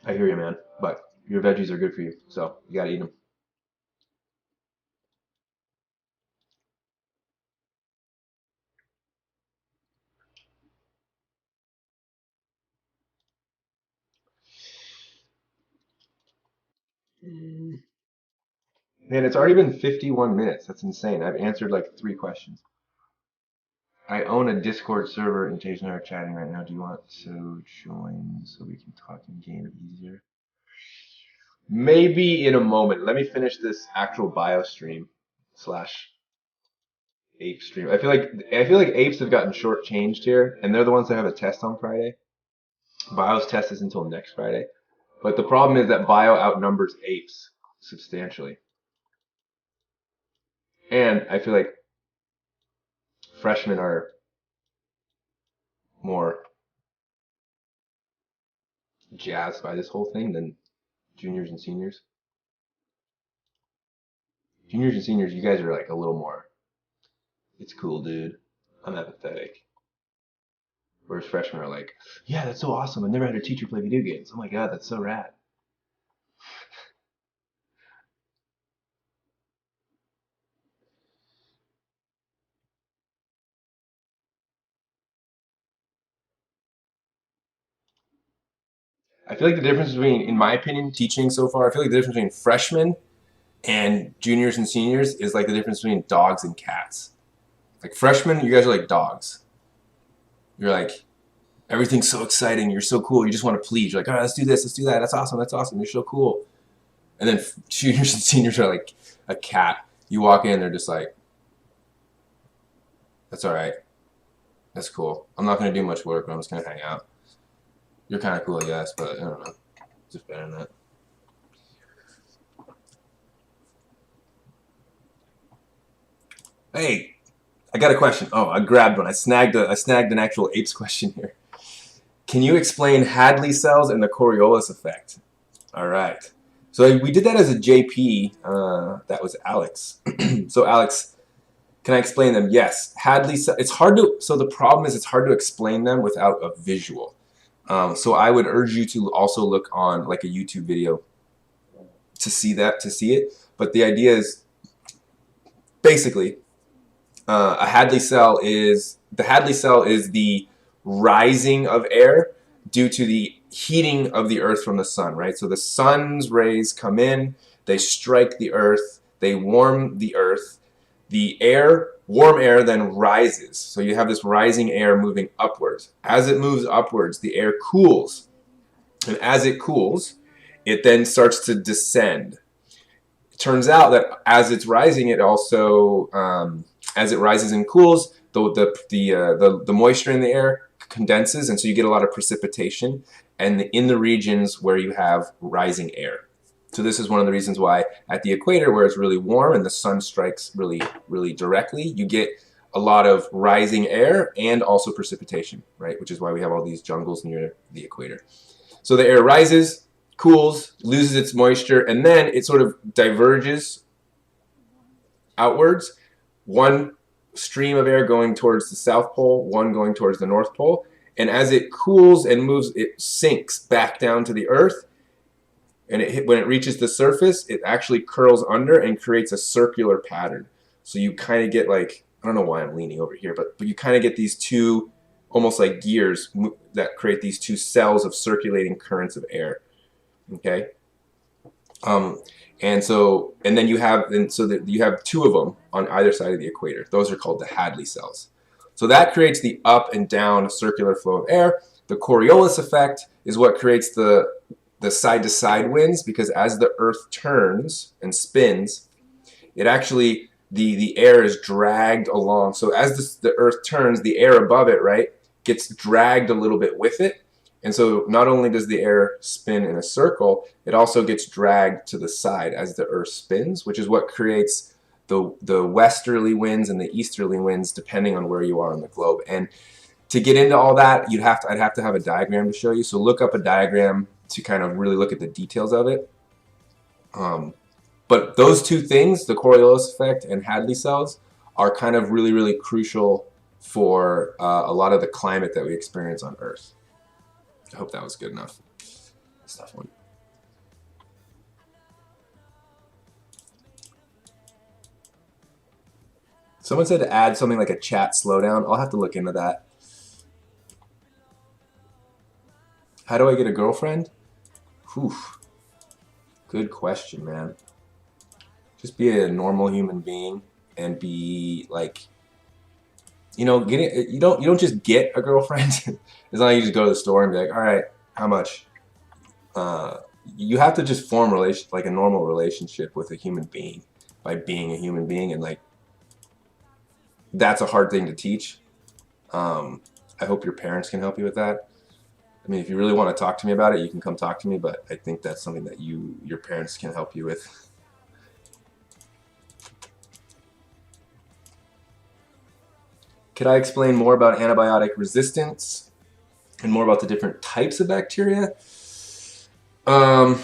A: I hear you, man. But your veggies are good for you, so you gotta eat them. Man, it's already been 51 minutes. That's insane. I've answered like 3 questions. I own a Discord server and Jason and I are chatting right now. Do you want to join so we can talk in game easier? Maybe in a moment. Let me finish this actual bio stream slash ape stream. I feel like apes have gotten shortchanged here, and they're the ones that have a test on Friday. Bio's test is until next Friday. But the problem is that bio outnumbers apes substantially. And I feel like freshmen are more jazzed by this whole thing than juniors and seniors. Juniors and seniors, you guys are like a little more, it's cool, dude. I'm apathetic. Whereas freshmen are like, yeah, that's so awesome. I've never had a teacher play video games. Oh my god, that's so rad. I feel like the difference between, in my opinion, teaching so far, I feel like the difference between freshmen and juniors and seniors is like the difference between dogs and cats. Like freshmen, you guys are like dogs. You're like, everything's so exciting. You're so cool. You just want to please. You're like, all right, let's do this. Let's do that. That's awesome. That's awesome. You're so cool. And then juniors and seniors are like a cat. You walk in, they're just like, that's all right. That's cool. I'm not going to do much work, but I'm just going to hang out. You're kind of cool, I guess, but I don't know. Just better than that. Hey, I got a question. Oh, I grabbed one. I snagged an actual apes question here. Can you explain Hadley cells and the Coriolis effect? All right. So we did that as a JP. That was Alex. So Alex, can I explain them? Yes. Hadley cells. It's hard to. So the problem is it's hard to explain them without a visual. So I would urge you to also look on like a YouTube video to see it. But the idea is basically a Hadley cell is the rising of air due to the heating of the earth from the sun, right? So the sun's rays come in, they strike the earth, they warm the earth. The warm air then rises. So you have this rising air moving upwards. As it moves upwards, the air cools. And as it cools, it then starts to descend. It turns out that as it's rising, it also, as it rises and cools, the moisture in the air condenses, and so you get a lot of precipitation and in the regions where you have rising air. So this is one of the reasons why at the equator, where it's really warm and the sun strikes really, really directly, you get a lot of rising air and also precipitation, right? Which is why we have all these jungles near the equator. So the air rises, cools, loses its moisture, and then it sort of diverges outwards. One stream of air going towards the South Pole, one going towards the North Pole. And as it cools and moves, it sinks back down to the Earth. And when it reaches the surface, it actually curls under and creates a circular pattern. So you kind of get like, I don't know why I'm leaning over here, but you kind of get these two, almost like gears that create these two cells of circulating currents of air. Okay. And then you have two of them on either side of the equator. Those are called the Hadley cells. So that creates the up and down circular flow of air. The Coriolis effect is what creates the side-to-side winds, because as the Earth turns and spins, it actually, the air is dragged along. So as the Earth turns, the air above it, right, gets dragged a little bit with it. And so not only does the air spin in a circle, it also gets dragged to the side as the Earth spins, which is what creates the westerly winds and the easterly winds depending on where you are on the globe. And to get into all that, I'd have to have a diagram to show you. So look up a diagram to kind of really look at the details of it. But those two things, the Coriolis effect and Hadley cells, are kind of really, really crucial for a lot of the climate that we experience on Earth. I hope that was good enough. That's a tough one. Someone said to add something like a chat slowdown. I'll have to look into that. How do I get a girlfriend? Whew. Good question, man. Just be a normal human being and be like, you know, you don't just get a girlfriend. It's not like you just go to the store and be like, all right, how much? You have to just form like a normal relationship with a human being by being a human being, and like that's a hard thing to teach. I hope your parents can help you with that. I mean, if you really want to talk to me about it, you can come talk to me, but I think that's something that your parents can help you with. Could I explain more about antibiotic resistance and more about the different types of bacteria? I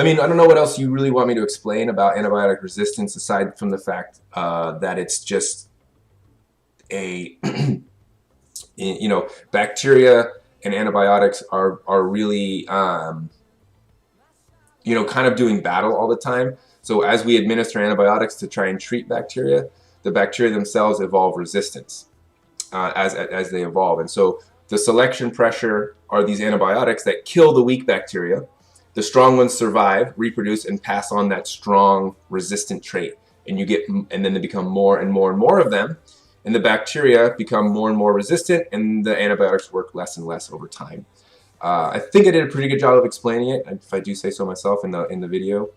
A: mean, I don't know what else you really want me to explain about antibiotic resistance aside from the fact that it's just a, you know, bacteria and antibiotics are really, you know, kind of doing battle all the time. So as we administer antibiotics to try and treat bacteria, the bacteria themselves evolve resistance as they evolve. And so the selection pressure are these antibiotics that kill the weak bacteria. The strong ones survive, reproduce, and pass on that strong resistant trait. And then they become more and more and more of them. And the bacteria become more and more resistant, and the antibiotics work less and less over time. I think I did a pretty good job of explaining it, if I do say so myself, in the video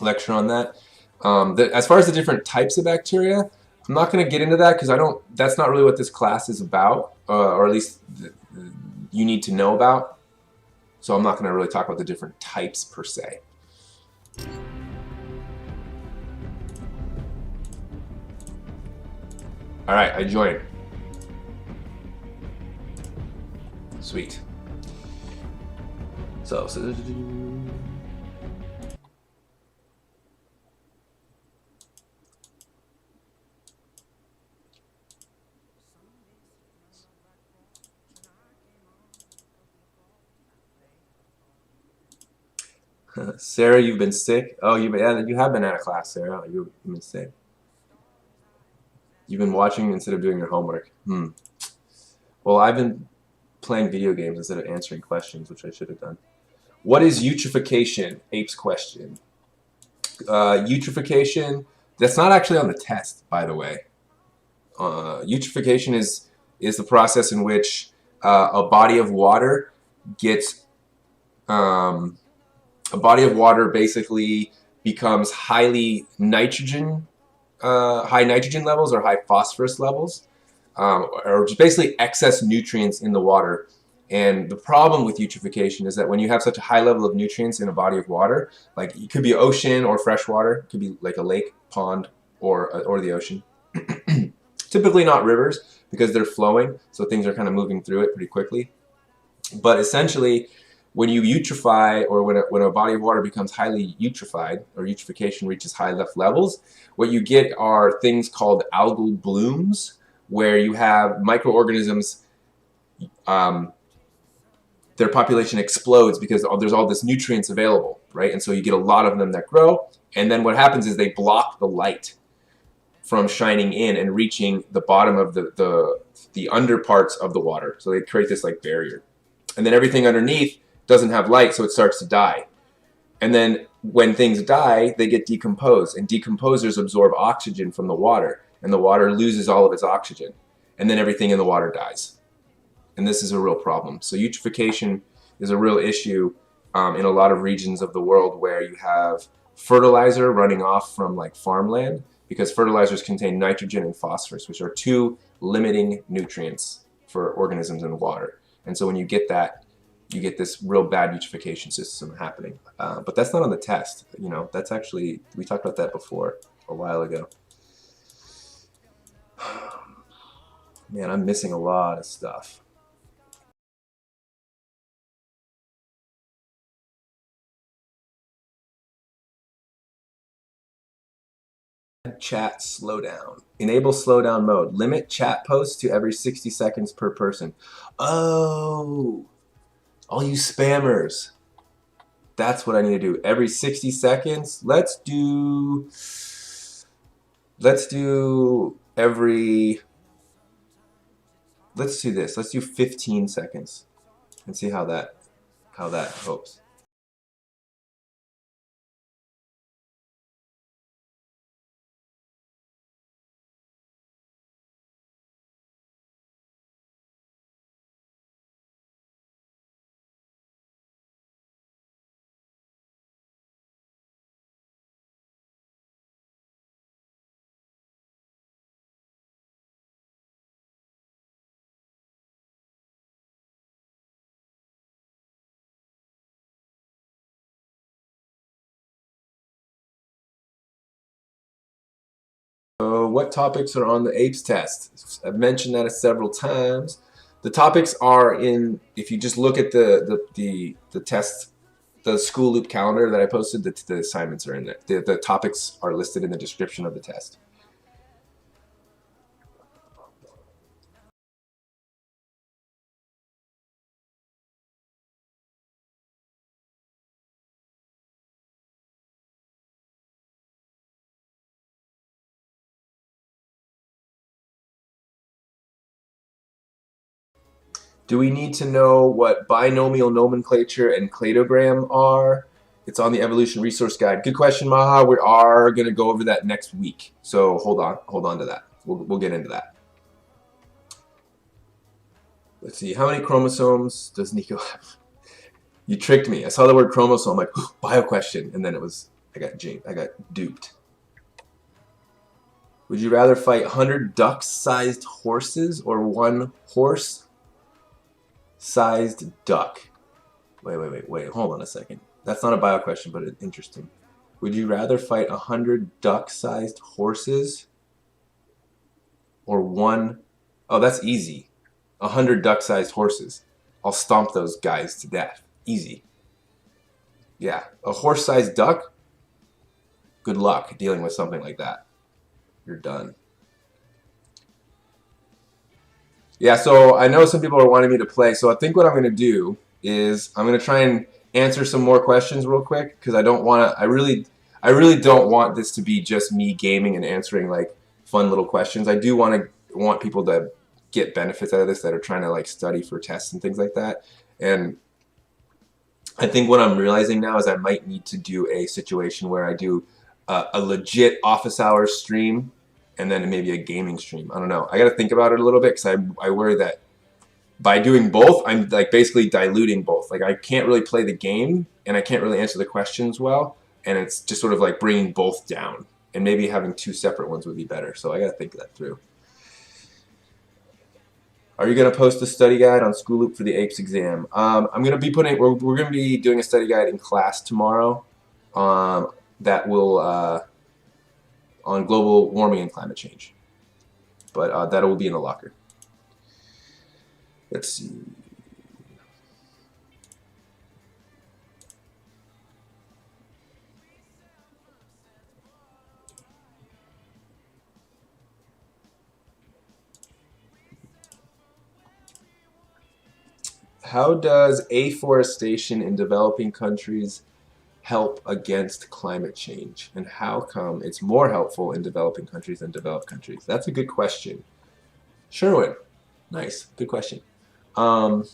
A: lecture on that. As far as the different types of bacteria, I'm not going to get into that because that's not really what this class is about, or at least you need to know about. So I'm not going to really talk about the different types per se. All right, I joined. Sweet. So Sarah, you've been sick. Oh, you have been out of class, Sarah. You've been sick. You've been watching instead of doing your homework. Well, I've been playing video games instead of answering questions, which I should have done. What is eutrophication? Ape's question. Eutrophication, that's not actually on the test, by the way. Eutrophication is the process in which a body of water gets basically becomes high nitrogen levels or high phosphorus levels, or just basically excess nutrients in the water. And the problem with eutrophication is that when you have such a high level of nutrients in a body of water, like it could be ocean or fresh water, it could be like a lake, pond, or the ocean. Typically not rivers because they're flowing, so things are kind of moving through it pretty quickly. But essentially, when you eutrophy, or when a body of water becomes highly eutrophied, or eutrophication reaches high enough levels, what you get are things called algal blooms, where you have microorganisms, their population explodes because there's all this nutrients available, right? And so you get a lot of them that grow, and then what happens is they block the light from shining in and reaching the bottom of the under parts of the water. So they create this like barrier. And then everything underneath doesn't have light, so it starts to die. And then when things die, they get decomposed, and decomposers absorb oxygen from the water, and the water loses all of its oxygen, and then everything in the water dies. And this is a real problem. So eutrophication is a real issue in a lot of regions of the world where you have fertilizer running off from like farmland, because fertilizers contain nitrogen and phosphorus, which are two limiting nutrients for organisms in water. And so when you get that, you get this real bad eutrophication system happening. But that's not on the test. You know, that's actually, we talked about that before a while ago. Man, I'm missing a lot of stuff. Chat slowdown. Enable slowdown mode. Limit chat posts to every 60 seconds per person. Oh, all you spammers. That's what I need to do. Every 60 seconds. Let's do every, let's do this. Let's do 15 seconds and see how that hopes. So what topics are on the APES test? I've mentioned that several times. The topics are in, if you just look at the test, the school loop calendar that I posted, the assignments are in there. The topics are listed in the description of the test. Do we need to know what binomial nomenclature and cladogram are? It's on the Evolution Resource Guide. Good question, Maha. We are going to go over that next week. So hold on to that. We'll get into that. Let's see. How many chromosomes does Nico have? You tricked me. I saw the word chromosome, like bio question, and then I got duped. Would you rather fight 100 duck-sized horses or one horse-sized duck? Wait. Hold on a second. That's not a bio question, but it's interesting. Would you rather fight 100 duck-sized horses or one? Oh, that's easy. 100 duck-sized horses. I'll stomp those guys to death. Easy. Yeah, a horse-sized duck? Good luck dealing with something like that. You're done. Yeah, so I know some people are wanting me to play, so I think what I'm going to do is I'm going to try and answer some more questions real quick, because I really don't want this to be just me gaming and answering like fun little questions. I do want people to get benefits out of this that are trying to like study for tests and things like that. And I think what I'm realizing now is I might need to do a situation where I do a legit office hours stream and then maybe a gaming stream. I don't know. I got to think about it a little bit, because I worry that by doing both, I'm like basically diluting both. Like I can't really play the game and I can't really answer the questions well. And it's just sort of like bringing both down, and maybe having two separate ones would be better. So I got to think that through. Are you going to post a study guide on School Loop for the APES exam? I'm going to be we're going to be doing a study guide in class tomorrow that will, on global warming and climate change. But that will be in the locker. Let's see. How does afforestation in developing countries help against climate change? And how come it's more helpful in developing countries than developed countries? That's a good question. Sherwin, nice, good question. So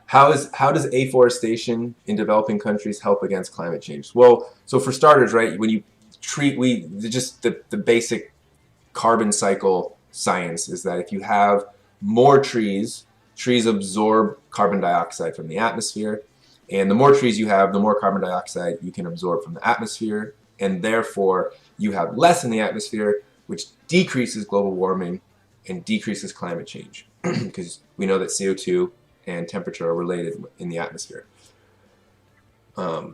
A: how does afforestation in developing countries help against climate change? Well, so for starters, right, when you treat, the basic carbon cycle science is that if you have more trees absorb carbon dioxide from the atmosphere, and the more trees you have, the more carbon dioxide you can absorb from the atmosphere, and therefore you have less in the atmosphere, which decreases global warming and decreases climate change, because we know that CO2 and temperature are related in the atmosphere.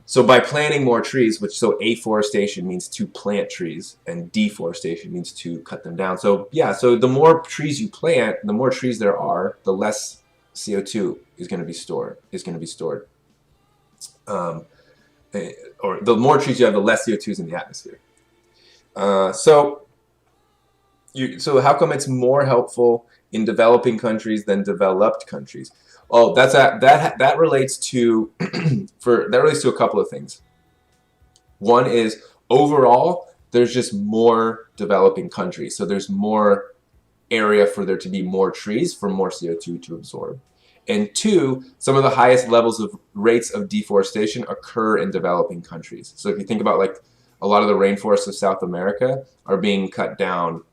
A: So by planting more trees, so afforestation means to plant trees and deforestation means to cut them down. So yeah, so the more trees you plant, the more trees there are, the less CO2 is going to be stored. Or the more trees you have, the less CO2 is in the atmosphere. So how come it's more helpful in developing countries than developed countries? Oh, that relates to a couple of things. One is overall, there's just more developing countries, so there's more area for there to be more trees for more CO2 to absorb. And two, some of the highest levels of rates of deforestation occur in developing countries. So if you think about like a lot of the rainforests of South America are being cut down.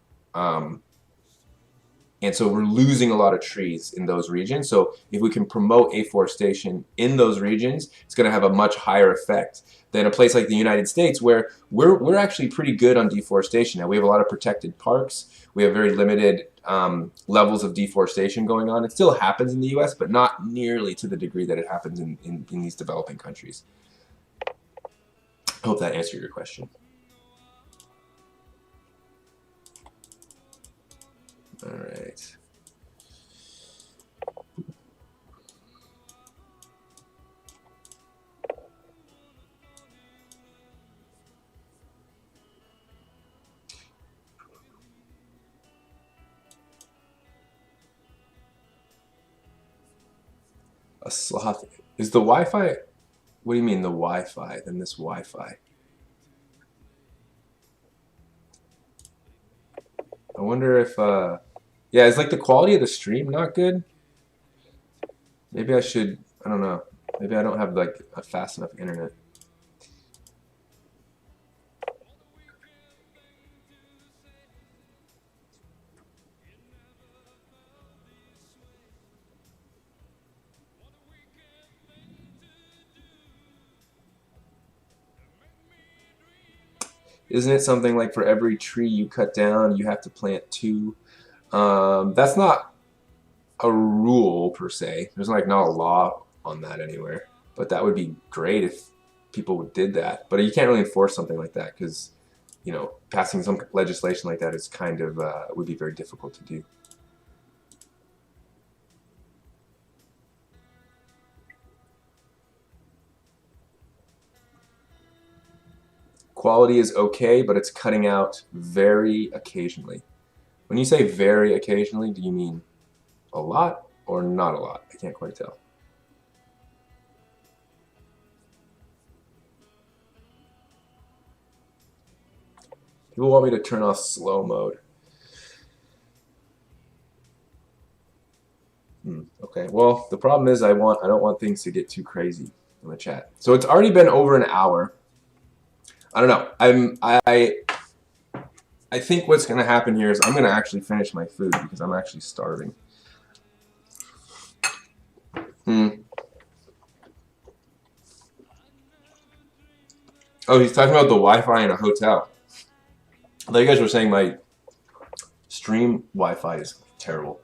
A: And so we're losing a lot of trees in those regions. So if we can promote afforestation in those regions, it's going to have a much higher effect than a place like the United States, where we're actually pretty good on deforestation. Now, we have a lot of protected parks. We have very limited levels of deforestation going on. It still happens in the US, but not nearly to the degree that it happens in these developing countries. I hope that answered your question. All right. A sloth. Is the Wi-Fi? What do you mean the Wi-Fi? Then this Wi-Fi. I wonder if, yeah, is like the quality of the stream not good? Maybe I should, I don't know. Maybe I don't have like a fast enough internet. Isn't it something like for every tree you cut down, you have to plant 2? That's not a rule per se. There's like not a law on that anywhere. But that would be great if people did that. But you can't really enforce something like that because, you know, passing some legislation like that is kind of would be very difficult to do. Quality is okay, but it's cutting out very occasionally. When you say very occasionally, do you mean a lot or not a lot? I can't quite tell. People want me to turn off slow mode. Okay, well, the problem is I don't want things to get too crazy in the chat. So it's already been over an hour. I don't know. I think what's going to happen here is I'm going to actually finish my food because I'm actually starving. Oh, he's talking about the Wi-Fi in a hotel. I thought you guys were saying my stream Wi-Fi is terrible.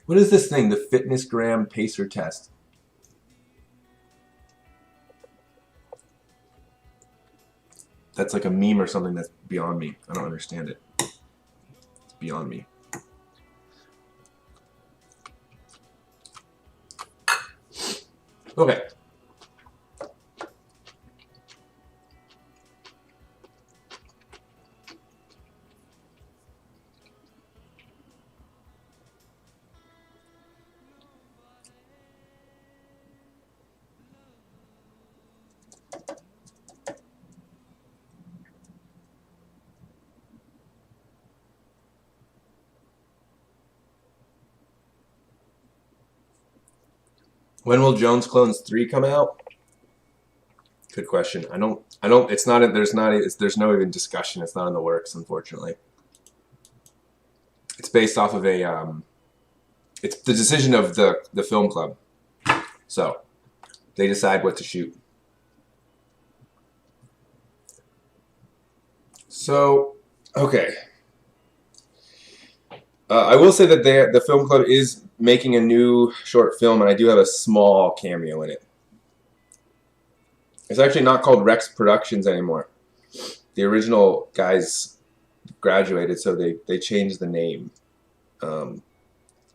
A: What is this thing? The FitnessGram Pacer test. That's like a meme or something that's beyond me. I don't understand it. It's beyond me. Okay. When will Jones Clones 3 come out? Good question. It's not, there's no even discussion. It's not in the works, unfortunately. It's based off of a it's the decision of the film club. So they decide what to shoot. So, okay. I will say that the film club is making a new short film, and I do have a small cameo in it. It's actually not called Rex Productions anymore. The original guys graduated, so they changed the name.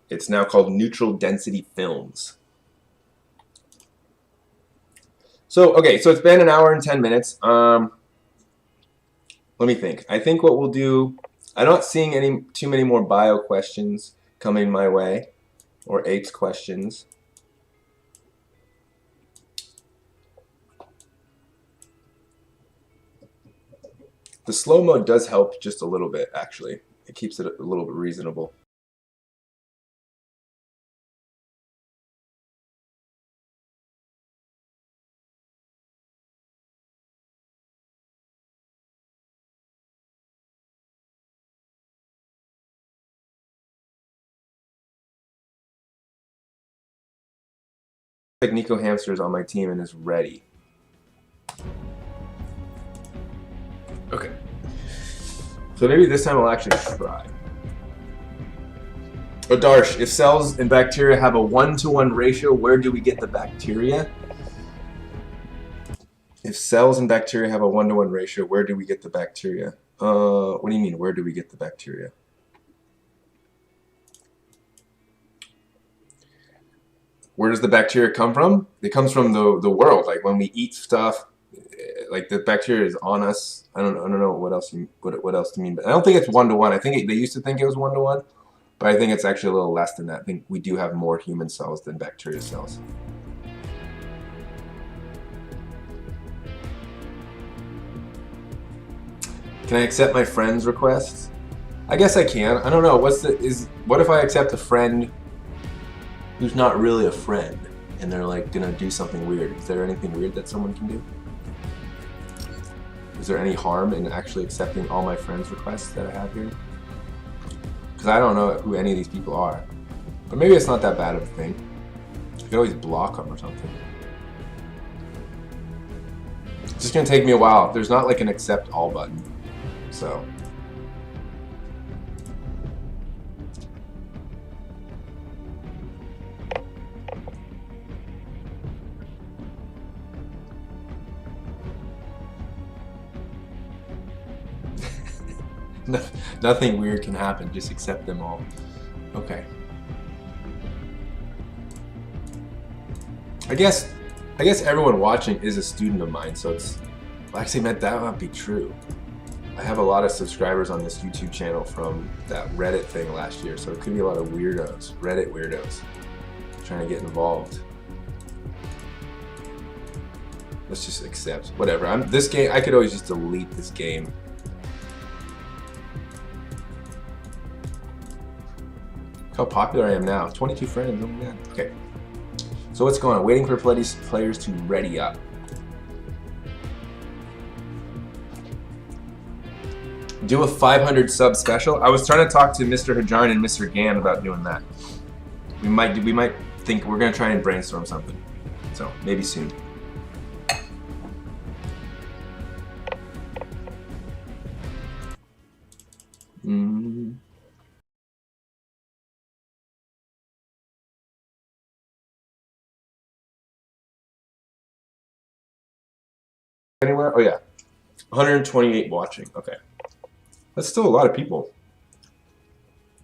A: It's now called Neutral Density Films. So, okay, so it's been an hour and 10 minutes. Let me think. I think what we'll do, I'm not seeing too many more bio questions coming my way, or apes questions. The slow mode does help just a little bit, actually. It keeps it a little bit reasonable. Like Nico Hamster is on my team and is ready. Okay. So maybe this time I'll actually try. Oh, Darsh, if cells and bacteria have a 1-to-1 ratio, where do we get the bacteria? If cells and bacteria have a 1-to-1 ratio, where do we get the bacteria? What do you mean, where do we get the bacteria? Where does the bacteria come from? It comes from the world. Like when we eat stuff, like the bacteria is on us. I don't know what else to mean. But I don't think it's 1-to-1. I think they used to think it was 1-to-1, but I think it's actually a little less than that. I think we do have more human cells than bacteria cells. Can I accept my friend's requests? I guess I can. I don't know. What if I accept a friend who's not really a friend and they're like gonna do something weird? Is there anything weird that someone can do? Is there any harm in actually accepting all my friends' requests that I have here? Because I don't know who any of these people are. But maybe it's not that bad of a thing. I could always block them or something. It's just gonna take me a while. There's not like an accept all button. So. Nothing weird can happen, just accept them all. Okay. I guess everyone watching is a student of mine, so it's actually that would not be true. I have a lot of subscribers on this YouTube channel from that Reddit thing last year, so it could be a lot of weirdos, Reddit weirdos, trying to get involved. Let's just accept whatever. This game, I could always just delete this game. How popular I am now. 22 friends. Oh my god. Okay. So what's going on? Waiting for players to ready up. Do a 500 sub special. I was trying to talk to Mr. Hajarn and Mr. Gan about doing that. We might think we're gonna try and brainstorm something. So maybe soon. Anywhere? Oh yeah, 128 watching. Okay, that's still a lot of people.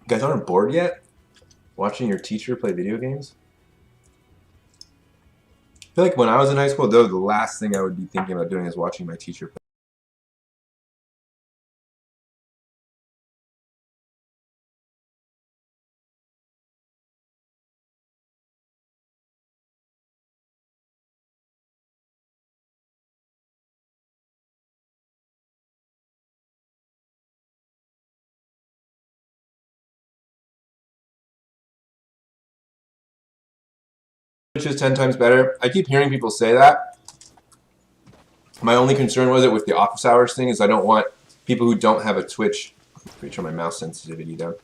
A: You guys aren't bored yet? Watching your teacher play video games? I feel like when I was in high school, though, the last thing I would be thinking about doing is watching my teacher play. Which is 10 times better. I keep hearing people say that. My only concern was it with the office hours thing is I don't want people who don't have a Twitch. Let me turn my mouse sensitivity down.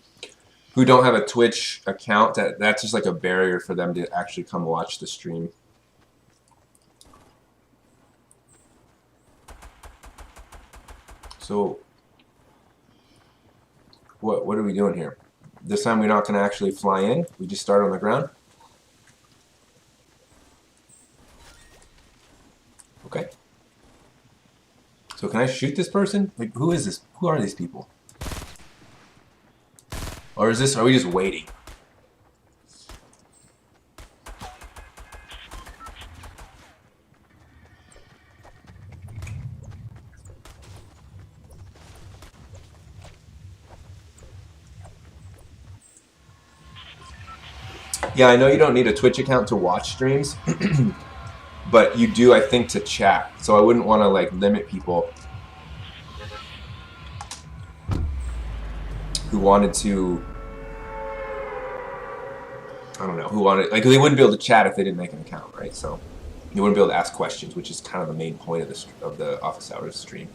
A: who don't have a Twitch account, that's just like a barrier for them to actually come watch the stream. So what are we doing here? This time we're not going to actually fly in. We just start on the ground. Okay. So can I shoot this person? Like, who is this? Who are these people? Or are we just waiting? Yeah, I know you don't need a Twitch account to watch streams, but you do, I think, to chat. So I wouldn't want to like limit people who wanted to, I don't know, who wanted, like, they wouldn't be able to chat if they didn't make an account, right? So you wouldn't be able to ask questions, which is kind of the main point of the office hours stream.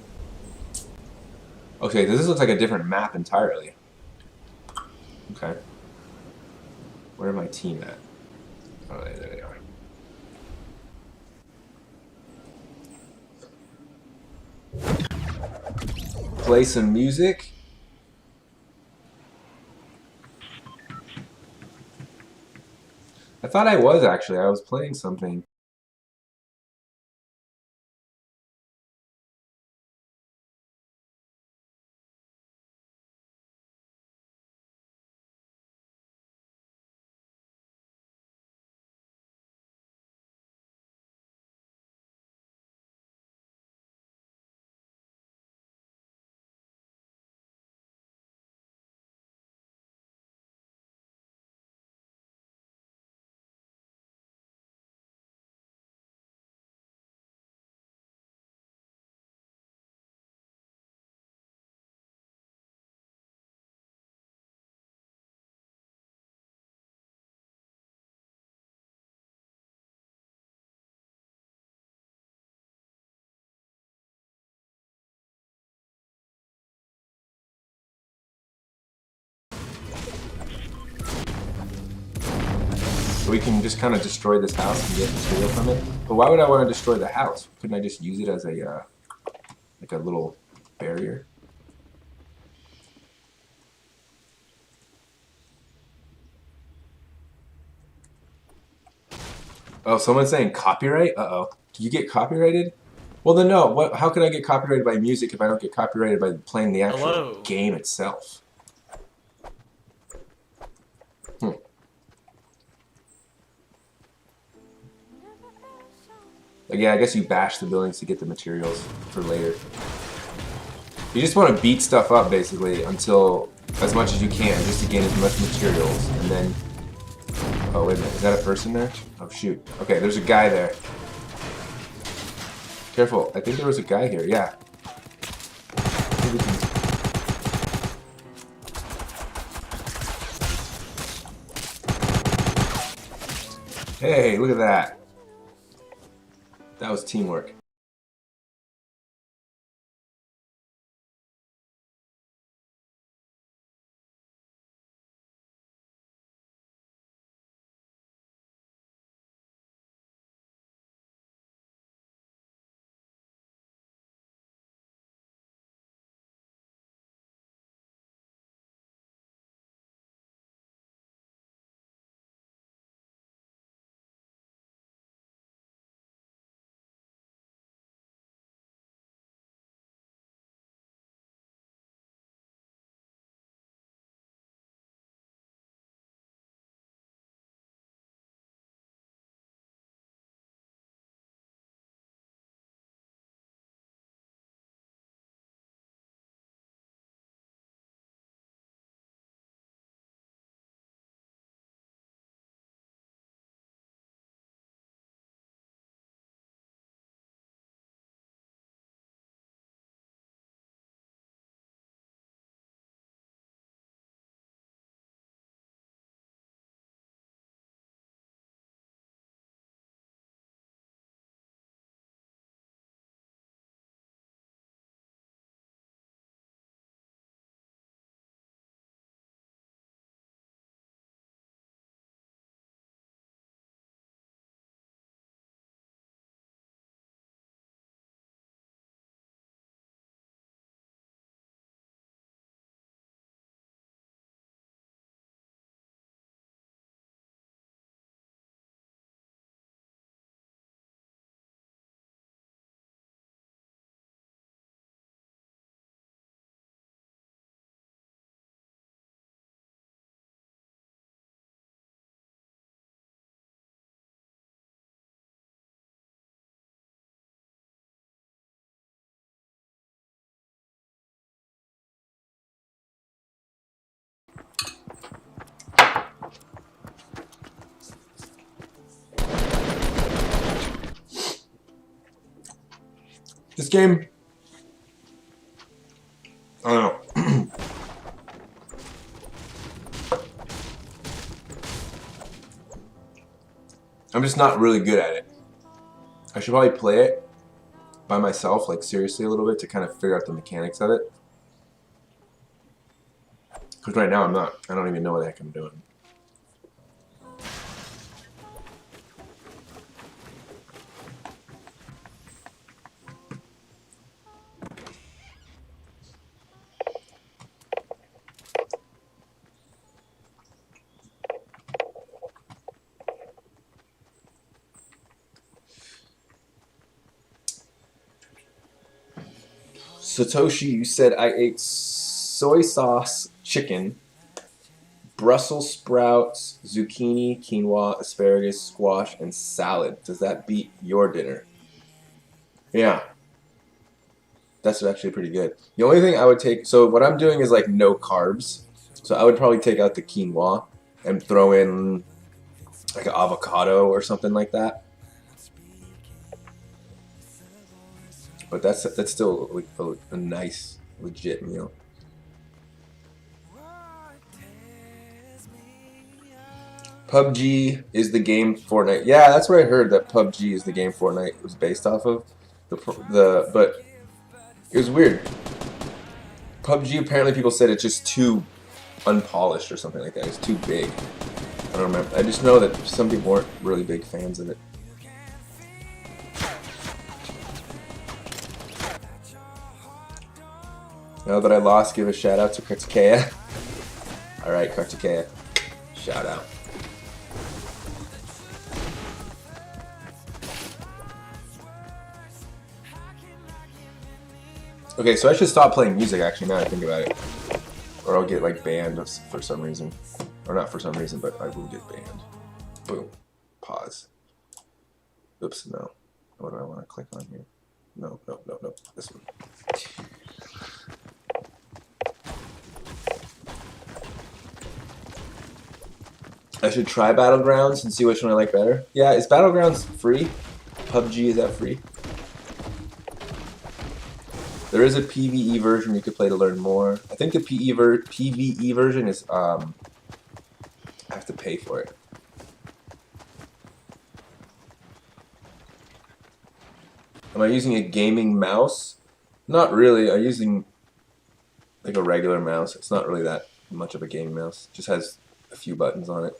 A: Okay, this looks like a different map entirely. Okay. Where my team at? Oh, there they are. Play some music. I thought I was actually. I was playing something. So we can just kind of destroy this house and get material from it. But why would I want to destroy the house? Couldn't I just use it as a like a little barrier? Oh, someone's saying copyright? Uh-oh. Do you get copyrighted? Well, then no. What? How can I get copyrighted by music if I don't get copyrighted by playing the actual game itself? Like, yeah, I guess you bash the buildings to get the materials for later. You just want to beat stuff up, basically, until as much as you can, just to gain as much materials, and then... Oh, wait a minute. Is that a person there? Oh, shoot. Okay, there's a guy there. Careful. I think there was a guy here. Yeah. Hey, look at that. That was teamwork. This game, I don't know. I'm just not really good at it. I should probably play it by myself, like seriously a little bit, to kind of figure out the mechanics of it. Because right now I'm not. I don't even know what the heck I'm doing. Satoshi, you said I ate soy sauce chicken, Brussels sprouts, zucchini, quinoa, asparagus, squash, and salad. Does that beat your dinner? Yeah. That's actually pretty good. The only thing I would take, so what I'm doing is like no carbs. So I would probably take out the quinoa and throw in like an avocado or something like that. But that's still like a nice, legit meal. PUBG is the game Fortnite. Yeah, that's what I heard, that PUBG is the game Fortnite was based off of. But it was weird. PUBG, apparently people said it's just too unpolished or something like that. It's too big. I don't remember. I just know that some people weren't really big fans of it. Now that I lost, give a shout out to Kartikeya. Alright, Kartikeya. Shout out. Okay, so I should stop playing music actually now that I think about it. Or I'll get like banned for some reason. Or not for some reason, but I will get banned. Boom. Pause. Oops, no. What do I want to click on here? No. This one. I should try Battlegrounds and see which one I like better. Yeah, is Battlegrounds free? PUBG, is that free? There is a PvE version you could play to learn more. I think the PvE version is, I have to pay for it. Am I using a gaming mouse? Not really. I'm using like a regular mouse. It's not really that much of a gaming mouse. It just has a few buttons on it.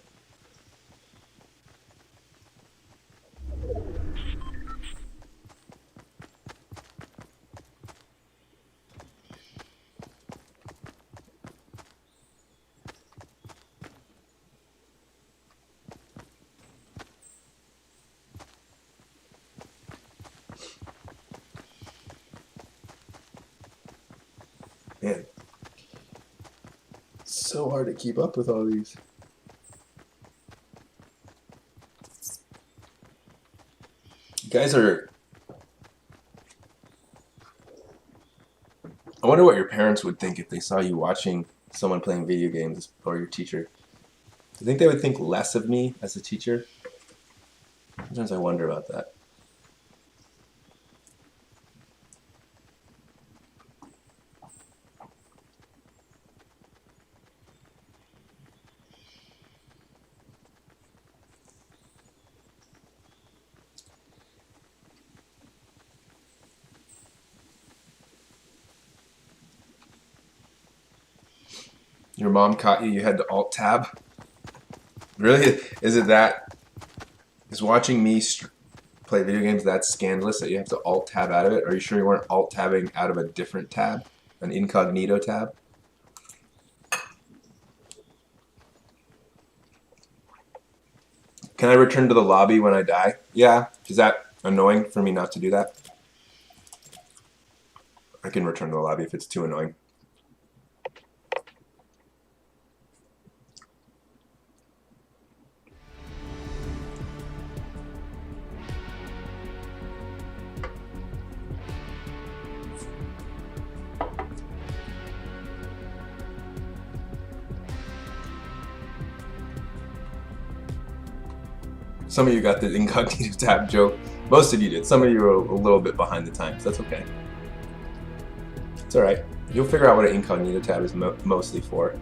A: Man, it's so hard to keep up with all these. You guys are... I wonder what your parents would think if they saw you watching someone playing video games, or your teacher. Do you think they would think less of me as a teacher? Sometimes I wonder about that. Your mom caught you, you had to alt-tab? Really? Is it that? Is watching me play video games that scandalous that you have to alt-tab out of it? Are you sure you weren't alt-tabbing out of a different tab? An incognito tab? Can I return to the lobby when I die? Yeah. Is that annoying for me not to do that? I can return to the lobby if it's too annoying. Some of you got the incognito tab joke. Most of you did. Some of you were a little bit behind the times. That's okay. It's alright. You'll figure out what an incognito tab is mostly for.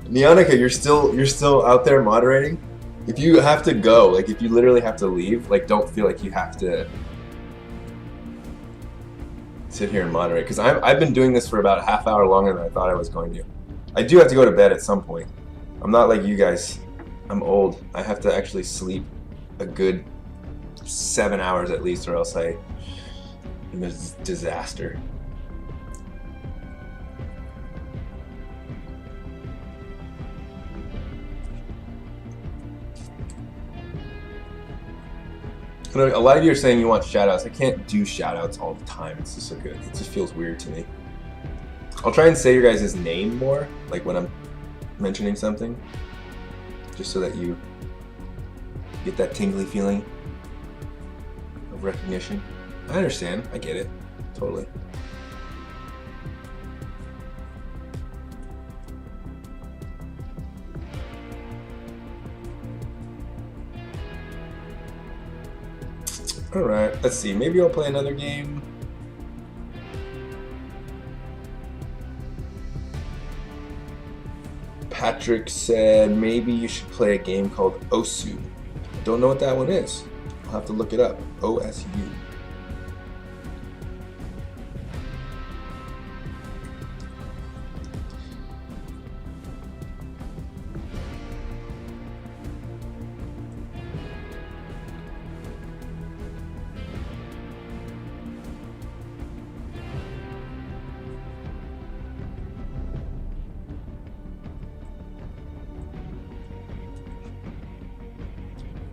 A: Neonica, you're still out there moderating? If you have to go, like if you literally have to leave, like don't feel like you have to sit here and moderate, because I've been doing this for about a half hour longer than I thought I was going to. I do have to go to bed at some point. I'm not like you guys. I'm old. I have to actually sleep a good 7 hours at least, or else I am a disaster. A lot of you are saying you want shoutouts. I can't do shoutouts all the time. It's just so good. It just feels weird to me. I'll try and say your guys' name more, like when I'm mentioning something, just so that you get that tingly feeling of recognition. I understand. I get it. Totally. Alright, let's see. Maybe I'll play another game. Patrick said maybe you should play a game called Osu. I don't know what that one is. I'll have to look it up. OSU.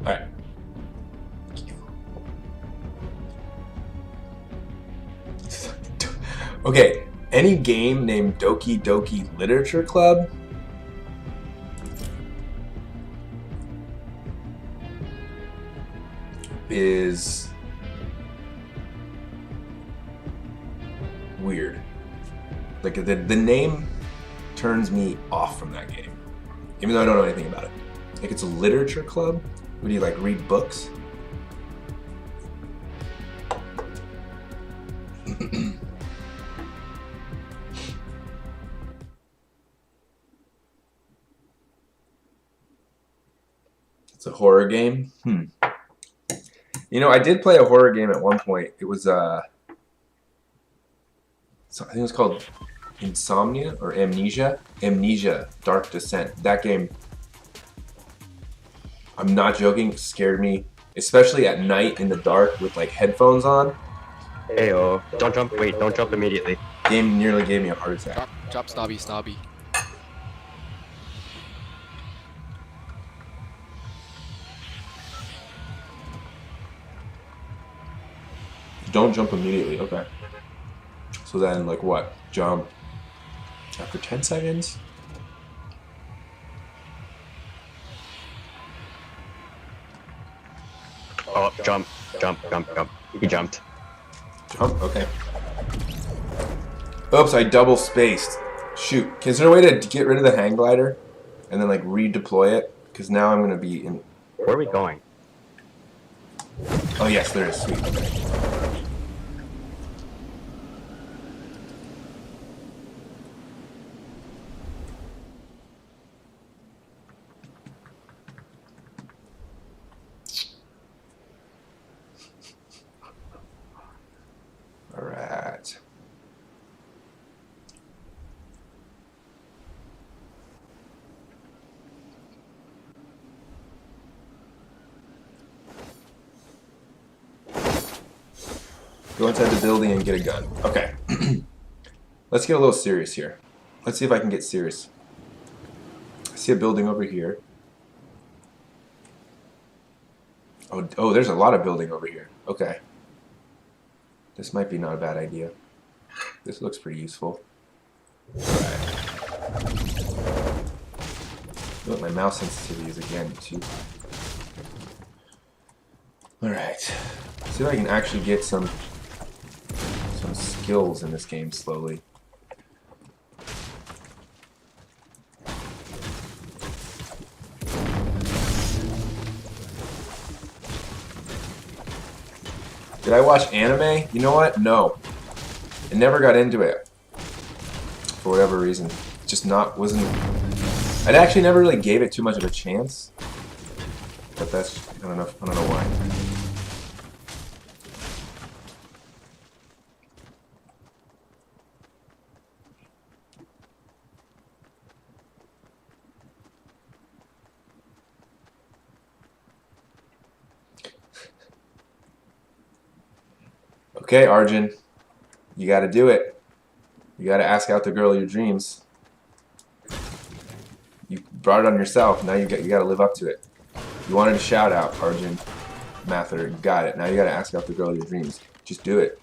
A: Alright. Okay, any game named Doki Doki Literature Club? Is weird. Like the name turns me off from that game, even though I don't know anything about it. Like it's a literature club. What do you like, read books? It's a horror game? You know, I did play a horror game at one point. It was, I think it was called Insomnia or Amnesia? Amnesia, Dark Descent. That game, I'm not joking, scared me, especially at night in the dark with like headphones on.
B: Heyo, don't jump, wait, don't jump immediately.
A: Game nearly gave me a heart attack.
C: Drop snobby.
A: Don't jump immediately, okay. So then, like what? Jump after 10 seconds?
B: Oh, jump. He jumped.
A: Jump? Okay. Oops, I double spaced. Shoot. Is there a way to get rid of the hang glider and then like redeploy it? Because now I'm going to be in...
B: Where are we going?
A: Oh yes, there is. Sweet. Okay. Alright. Go inside the building and get a gun. Okay. Let's get a little serious here. Let's see if I can get serious. I see a building over here. Oh, there's a lot of building over here. Okay. This might be not a bad idea. This looks pretty useful. Alright. Look, my mouse sensitivity is again too. Alright. See if I can actually get some skills in this game slowly. Did I watch anime? You know what? No. I never got into it. For whatever reason. Just wasn't... I actually never really gave it too much of a chance. But that's... I don't know why. Okay, Arjun. You gotta do it. You gotta ask out the girl of your dreams. You brought it on yourself. Now you gotta live up to it. You wanted a shout out, Arjun Mather. You got it. Now you gotta ask out the girl of your dreams. Just do it.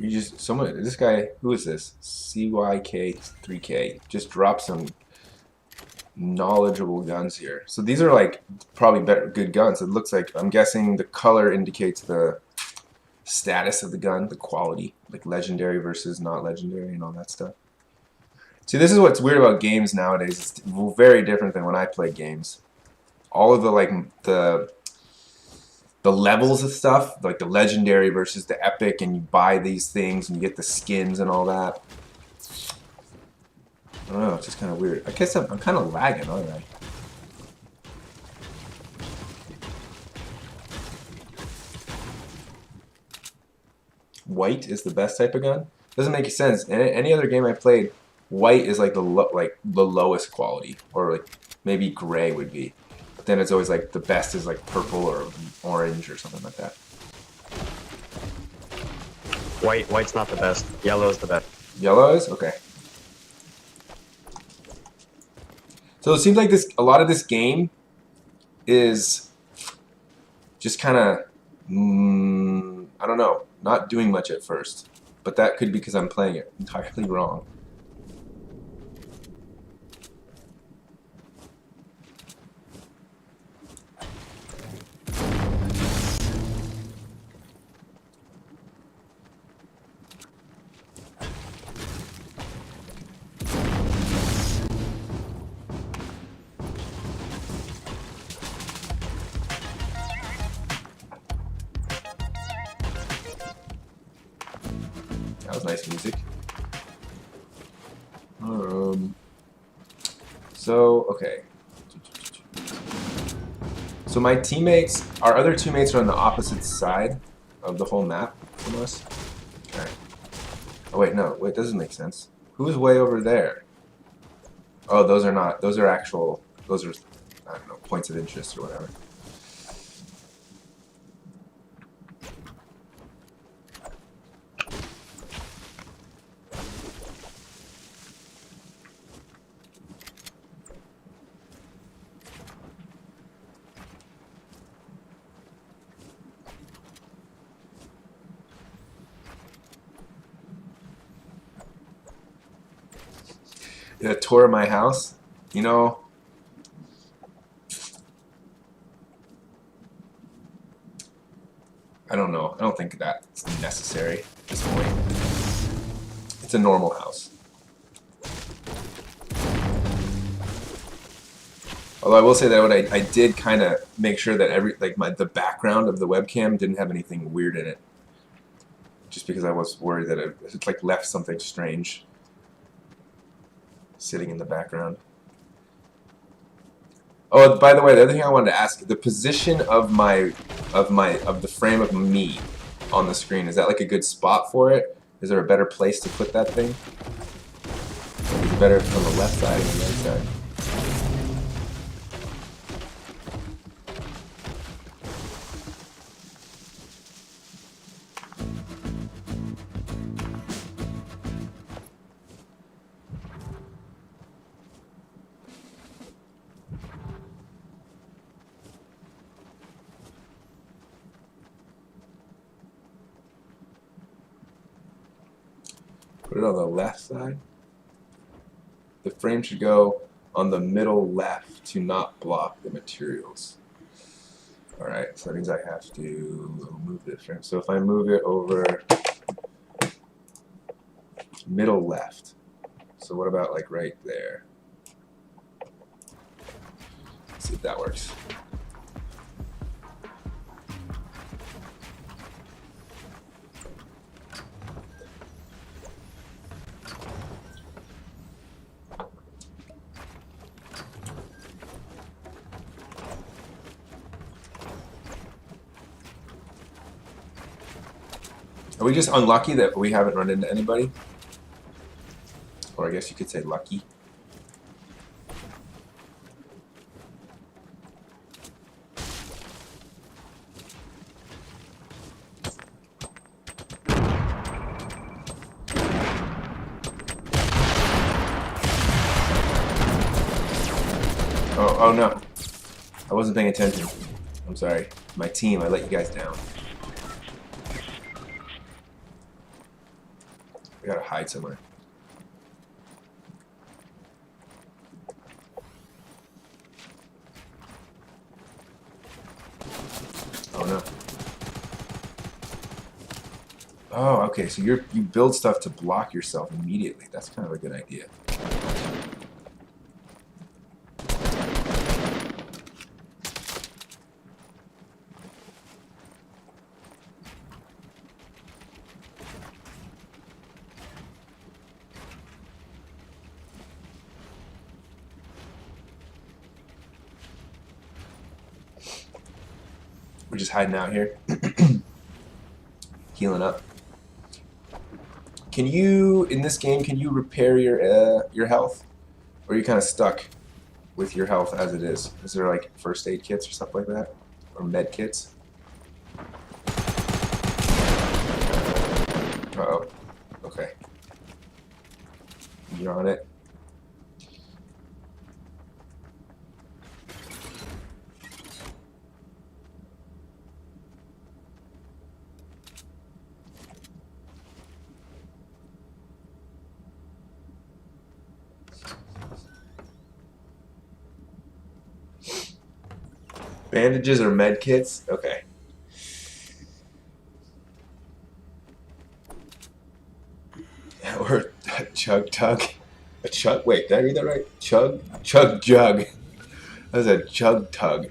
A: You just this guy, who is this? CYK3K just dropped some knowledgeable guns here. So these are like probably good guns. It looks like, I'm guessing the color indicates the status of the gun, the quality, like legendary versus not legendary and all that stuff. See, this is what's weird about games nowadays. It's very different than when I played games. All of the levels of stuff, like the legendary versus the epic, and you buy these things and you get the skins and all that. I don't know, it's just kind of weird. I guess I'm kind of lagging, aren't I? White is the best type of gun? Doesn't make sense. In any other game I played, white is like the lowest quality, or like maybe gray would be. But then it's always like the best is like purple or orange or something like that.
B: White's not the best. Yellow's the best.
A: Yellow is? Okay. So it seems like a lot of this game is just kind of, I don't know, not doing much at first. But that could be because I'm playing it entirely wrong. That was nice music. So, okay. So my teammates, our other two mates are on the opposite side of the whole map from us. Alright. Oh wait, no, wait, doesn't make sense. Who's way over there? Oh, those are not, those are actual, those are, I don't know, points of interest or whatever. A tour of my house, you know, I don't know. I don't think that's necessary at this point. It's a normal house. Although I will say that what I did kind of make sure that the background of the webcam didn't have anything weird in it, just because I was worried that it like left something strange sitting in the background. Oh, by the way, the other thing I wanted to ask, the position of the frame of me on the screen, is that like a good spot for it? Is there a better place to put that thing? Is it better on the left side or the right side? Put it on the left side. The frame should go on the middle left to not block the materials. Alright, so that means I have to move the frame. So if I move it over middle left. So what about like right there? Let's see if that works. Are we just unlucky that we haven't run into anybody? Or I guess you could say lucky. Oh no. I wasn't paying attention. I'm sorry. My team, I let you guys down. We gotta hide somewhere. Oh no. Oh, okay, so you build stuff to block yourself immediately. That's kind of a good idea. We're just hiding out here. Healing up. Can you, in this game, can you repair your health? Or are you kind of stuck with your health as it is? Is there like first aid kits or stuff like that? Or med kits? Uh-oh. Okay. You're on it. Bandages or med kits? Okay. Or a chug tug. A chug? Wait, did I read that right? Chug? Chug jug. That was a chug tug.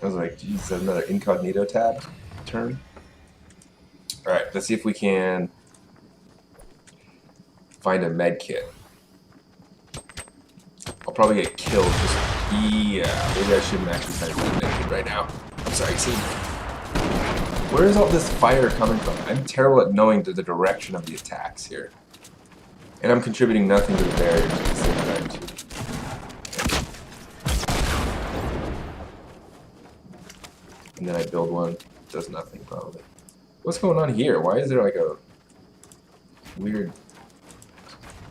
A: I was like, geez, that's another incognito tab term. Alright, let's see if we can find a med kit. I'll probably get killed. Just, yeah, maybe I shouldn't actually find a med kit right now. I'm sorry, see. Where is all this fire coming from? I'm terrible at knowing the direction of the attacks here. And I'm contributing nothing to the barriers at the same time, too. And then I build one. Does nothing, probably. What's going on here? Why is there like a weird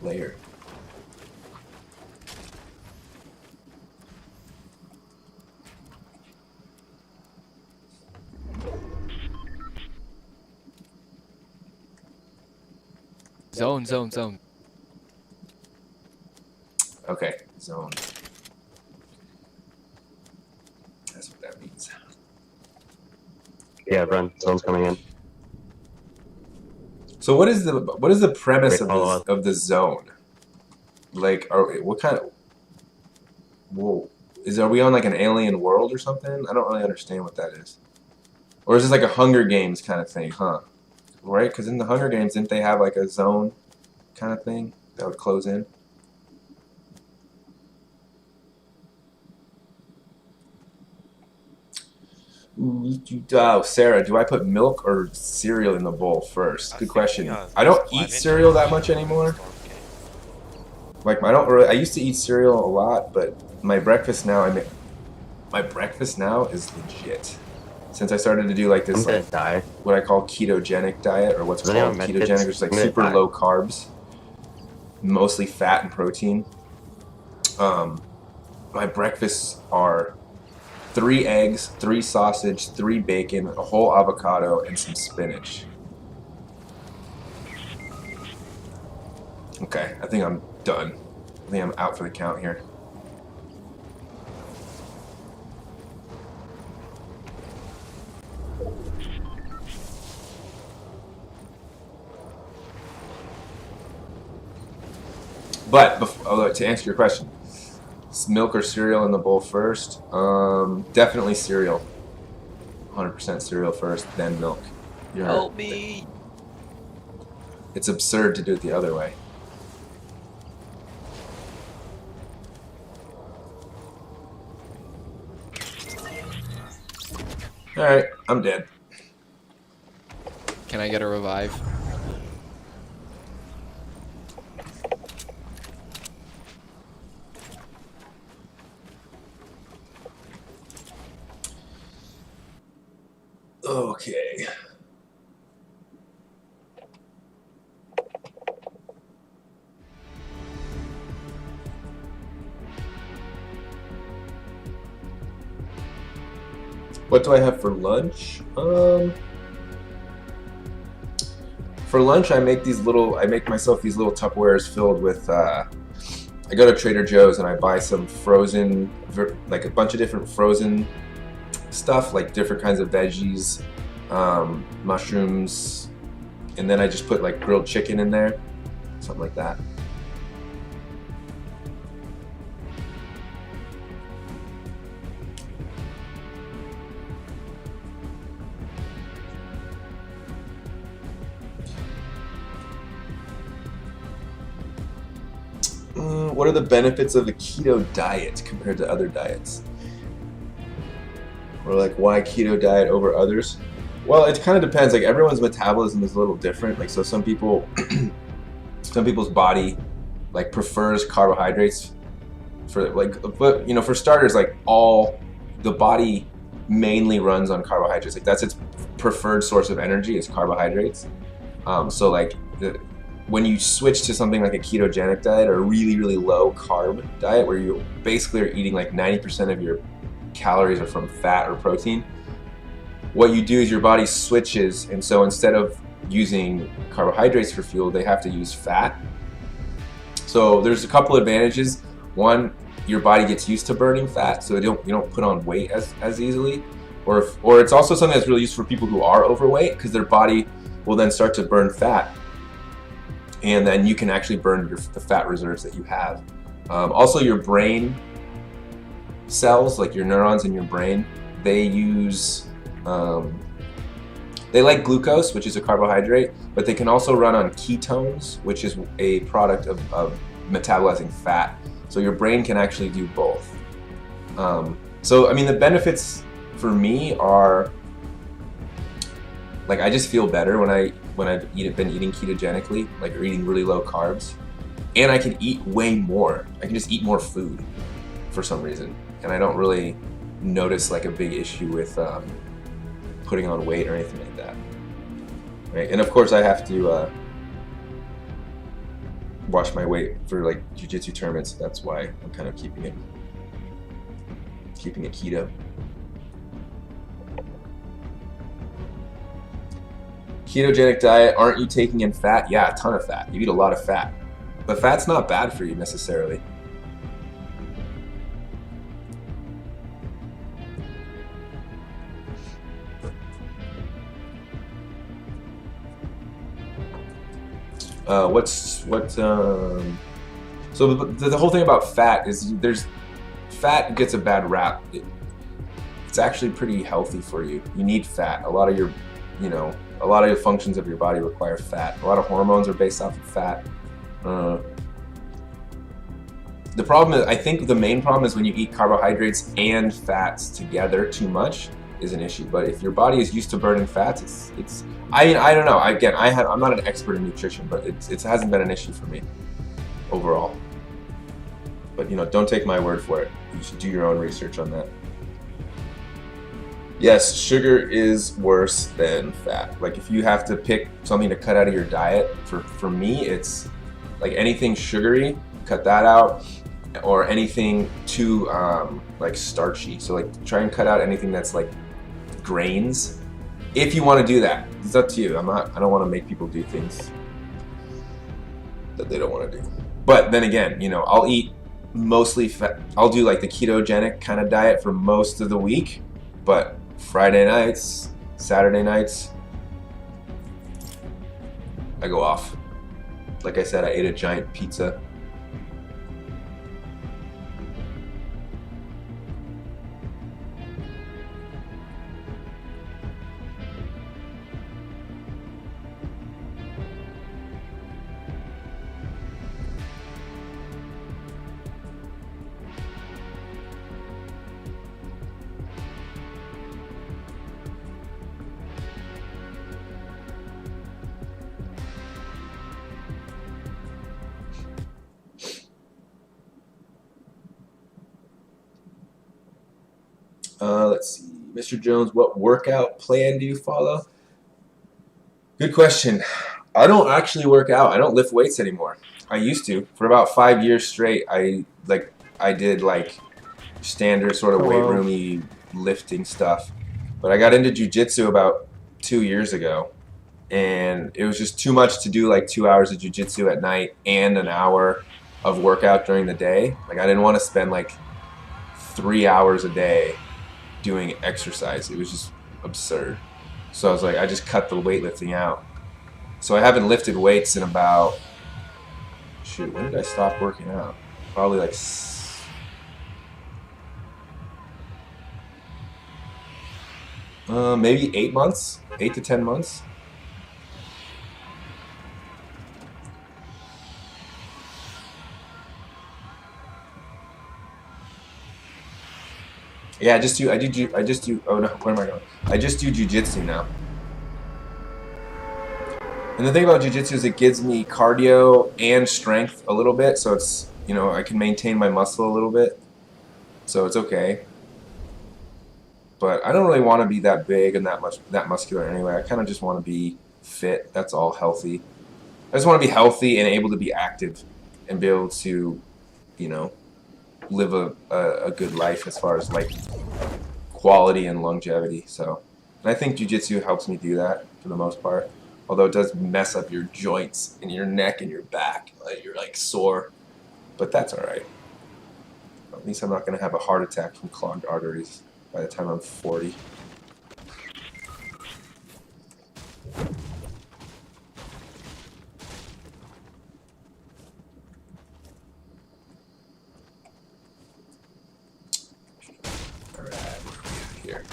A: layer?
C: Zone.
A: Okay, zone. That's what that means.
B: Yeah, run. Zone's coming in.
A: So what is the premise of the zone? Like, what kind of? Whoa, are we on like an alien world or something? I don't really understand what that is. Or is this like a Hunger Games kind of thing, huh? Right? Because in the Hunger Games, didn't they have like a zone kind of thing that would close in? Oh, Sarah, do I put milk or cereal in the bowl first? Good question. I don't eat cereal that much anymore. Like I used to eat cereal a lot, but my breakfast now is legit. Since I started to do like this, like, what I call ketogenic diet, or what's called ketogenic, which is like super low carbs, mostly fat and protein. My breakfasts are 3 eggs, 3 sausage, 3 bacon, a whole avocado, and some spinach. Okay, I think I'm done. I think I'm out for the count here. But to answer your question, milk or cereal in the bowl first? Definitely cereal. 100% cereal first, then milk.
C: Help me!
A: It's absurd to do it the other way. Alright, I'm dead.
C: Can I get a revive?
A: Okay. What do I have for lunch? For lunch, I make myself these little Tupperwares filled with. I go to Trader Joe's and I buy some frozen, like a bunch of different frozen stuff, like different kinds of veggies, mushrooms, and then I just put like grilled chicken in there, something like that. What are the benefits of the keto diet compared to other diets? Or like why keto diet over others? Well, it kind of depends. Like everyone's metabolism is a little different. Like so some people's body like prefers carbohydrates for like, but you know, for starters, like the body mainly runs on carbohydrates. Like that's its preferred source of energy is carbohydrates. So like when you switch to something like a ketogenic diet or a really, really low carb diet where you basically are eating like 90% of your calories are from fat or protein, what you do is your body switches, and so instead of using carbohydrates for fuel, they have to use fat. So there's a couple advantages. One, your body gets used to burning fat, so you don't put on weight as easily. Or it's also something that's really useful for people who are overweight because their body will then start to burn fat. And then you can actually burn the fat reserves that you have. Also, your brain cells, like your neurons in your brain, they like glucose, which is a carbohydrate, but they can also run on ketones, which is a product of metabolizing fat. So your brain can actually do both. So I mean, the benefits for me are like I just feel better when I've been eating ketogenically, like or eating really low carbs, and I can eat way more. I can just eat more food for some reason, and I don't really notice like a big issue with putting on weight or anything like that. Right, and of course I have to watch my weight for like jiu-jitsu tournaments. That's why I'm kind of keeping it keto. Ketogenic diet, aren't you taking in fat? Yeah, a ton of fat. You eat a lot of fat. But fat's not bad for you necessarily. So the whole thing about fat is fat gets a bad rap. It's actually pretty healthy for you. You need fat. A lot of your functions of your body require fat. A lot of hormones are based off of fat. The problem is, I think the main problem is when you eat carbohydrates and fats together too much is an issue. But if your body is used to burning fats, I don't know. Again, I'm not an expert in nutrition, but it hasn't been an issue for me overall. But don't take my word for it. You should do your own research on that. Yes, sugar is worse than fat. Like if you have to pick something to cut out of your diet, for me, it's like anything sugary, cut that out, or anything too like starchy. So like try and cut out anything that's like grains. If you want to do that, it's up to you. I don't want to make people do things that they don't want to do. But then again, you know, I'll eat mostly fat. I'll do like the ketogenic kind of diet for most of the week, but Friday nights, Saturday nights, I go off. Like I said, I ate a giant pizza. Let's see. Mr. Jones, what workout plan do you follow? Good question. I don't actually work out. I don't lift weights anymore. I used to. For about 5 years straight, I did like standard sort of weight roomy lifting stuff. But I got into jiu-jitsu about 2 years ago, and it was just too much to do like 2 hours of jiu-jitsu at night and an hour of workout during the day. Like I didn't want to spend like 3 hours a day doing exercise. It was just absurd. So I was like, I just cut the weightlifting out. So I haven't lifted weights in about, shoot, when did I stop working out? Probably like maybe 8 months, 8 to 10 months. Yeah, I just do, oh no, where am I going? I just do jiu-jitsu now. And the thing about jiu-jitsu is it gives me cardio and strength a little bit, so it's, you know, I can maintain my muscle a little bit, so it's okay. But I don't really want to be that big and that muscular anyway. I kind of just want to be fit. That's all, healthy. I just want to be healthy and able to be active and be able to, you know, live a good life as far as like quality and longevity. So, and I think jiu-jitsu helps me do that for the most part. Although it does mess up your joints and your neck and your back. Like you're like sore, but that's all right. At least I'm not going to have a heart attack from clogged arteries by the time I'm 40. All right, what do we have here?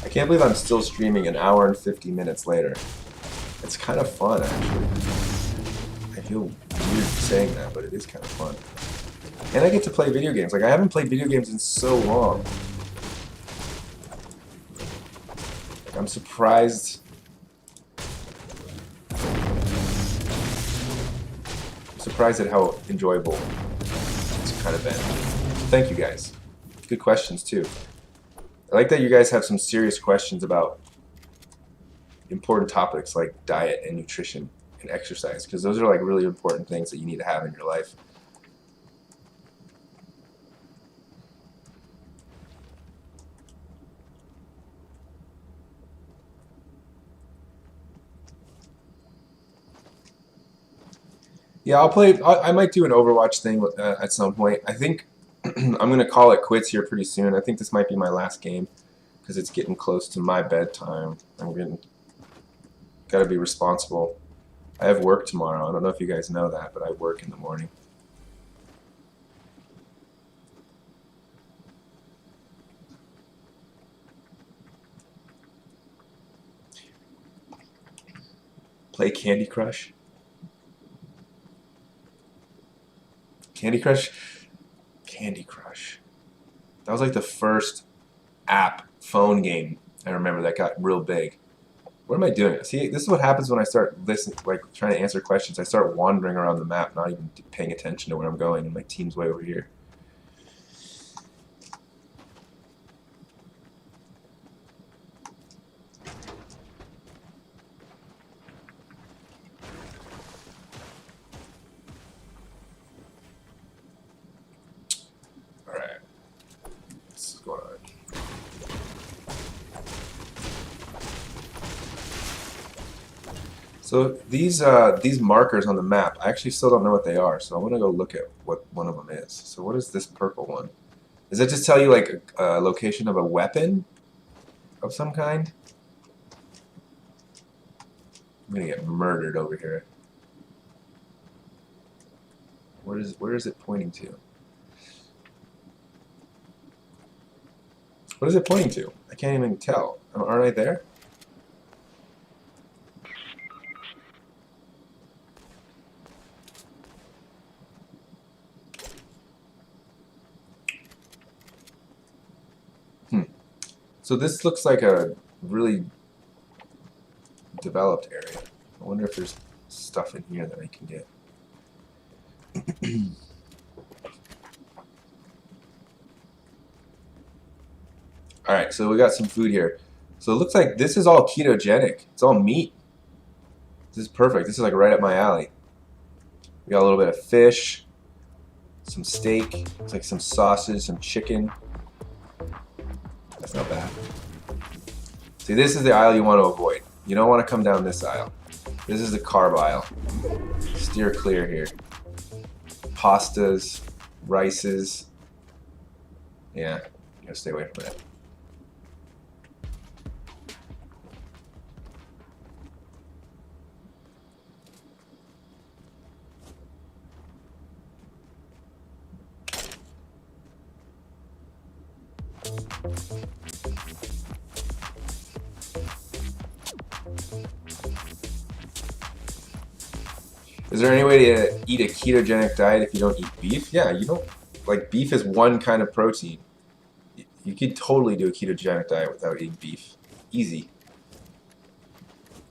A: I can't believe I'm still streaming an hour and 50 minutes later. It's kind of fun, actually. I feel weird saying that, but it is kind of fun. And I get to play video games. Like, I haven't played video games in so long. Like, I'm surprised. I'm surprised at how enjoyable it's kind of been. So thank you guys. Good questions, too. I like that you guys have some serious questions about important topics like diet and nutrition and exercise, because those are like really important things that you need to have in your life. Yeah, I'll play. I might do an Overwatch thing at some point. I think I'm going to call it quits here pretty soon. I think this might be my last game because it's getting close to my bedtime. Got to be responsible. I have work tomorrow. I don't know if you guys know that, but I work in the morning. Play Candy Crush? Candy Crush? Candy Crush. That was like the first app phone game I remember that got real big. What am I doing? See, this is what happens when I start listening, like trying to answer questions. I start wandering around the map, not even paying attention to where I'm going, and my team's way over here. All right, what's going on? So these markers on the map, I actually still don't know what they are. So I want to go look at what one of them is. So what is this purple one? Does that just tell you like a location of a weapon of some kind? I'm gonna get murdered over here. Where is it pointing to? What is it pointing to? I can't even tell. Aren't I there? So this looks like a really developed area. I wonder if there's stuff in here that I can get. Alright, so we got some food here. So it looks like this is all ketogenic. It's all meat. This is perfect. This is like right up my alley. We got a little bit of fish, some steak, looks like some sausage, some chicken. That's not bad. See, this is the aisle you want to avoid. You don't want to come down this aisle. This is the carb aisle. Steer clear here. Pastas, rices. Yeah, you gotta stay away from that. Is there any way to eat a ketogenic diet if you don't eat beef? Yeah, you don't. Like, beef is one kind of protein. You could totally do a ketogenic diet without eating beef. Easy.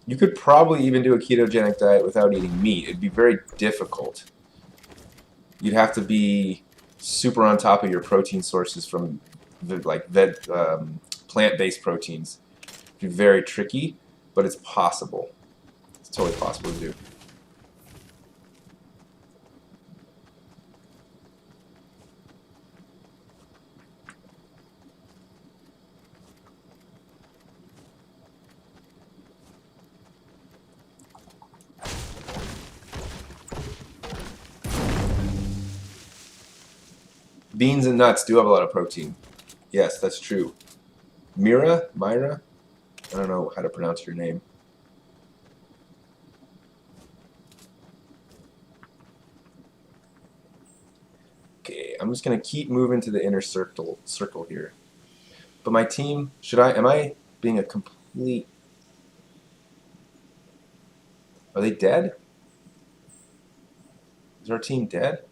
A: You could probably even do a ketogenic diet without eating meat. It'd be very difficult. You'd have to be super on top of your protein sources from plant-based proteins. It'd be very tricky, but it's possible. It's totally possible to do. Beans and nuts do have a lot of protein. Yes, that's true. Myra? I don't know how to pronounce your name. Okay, I'm just gonna keep moving to the inner circle here. But my team, am I being a complete... Are they dead? Is our team dead?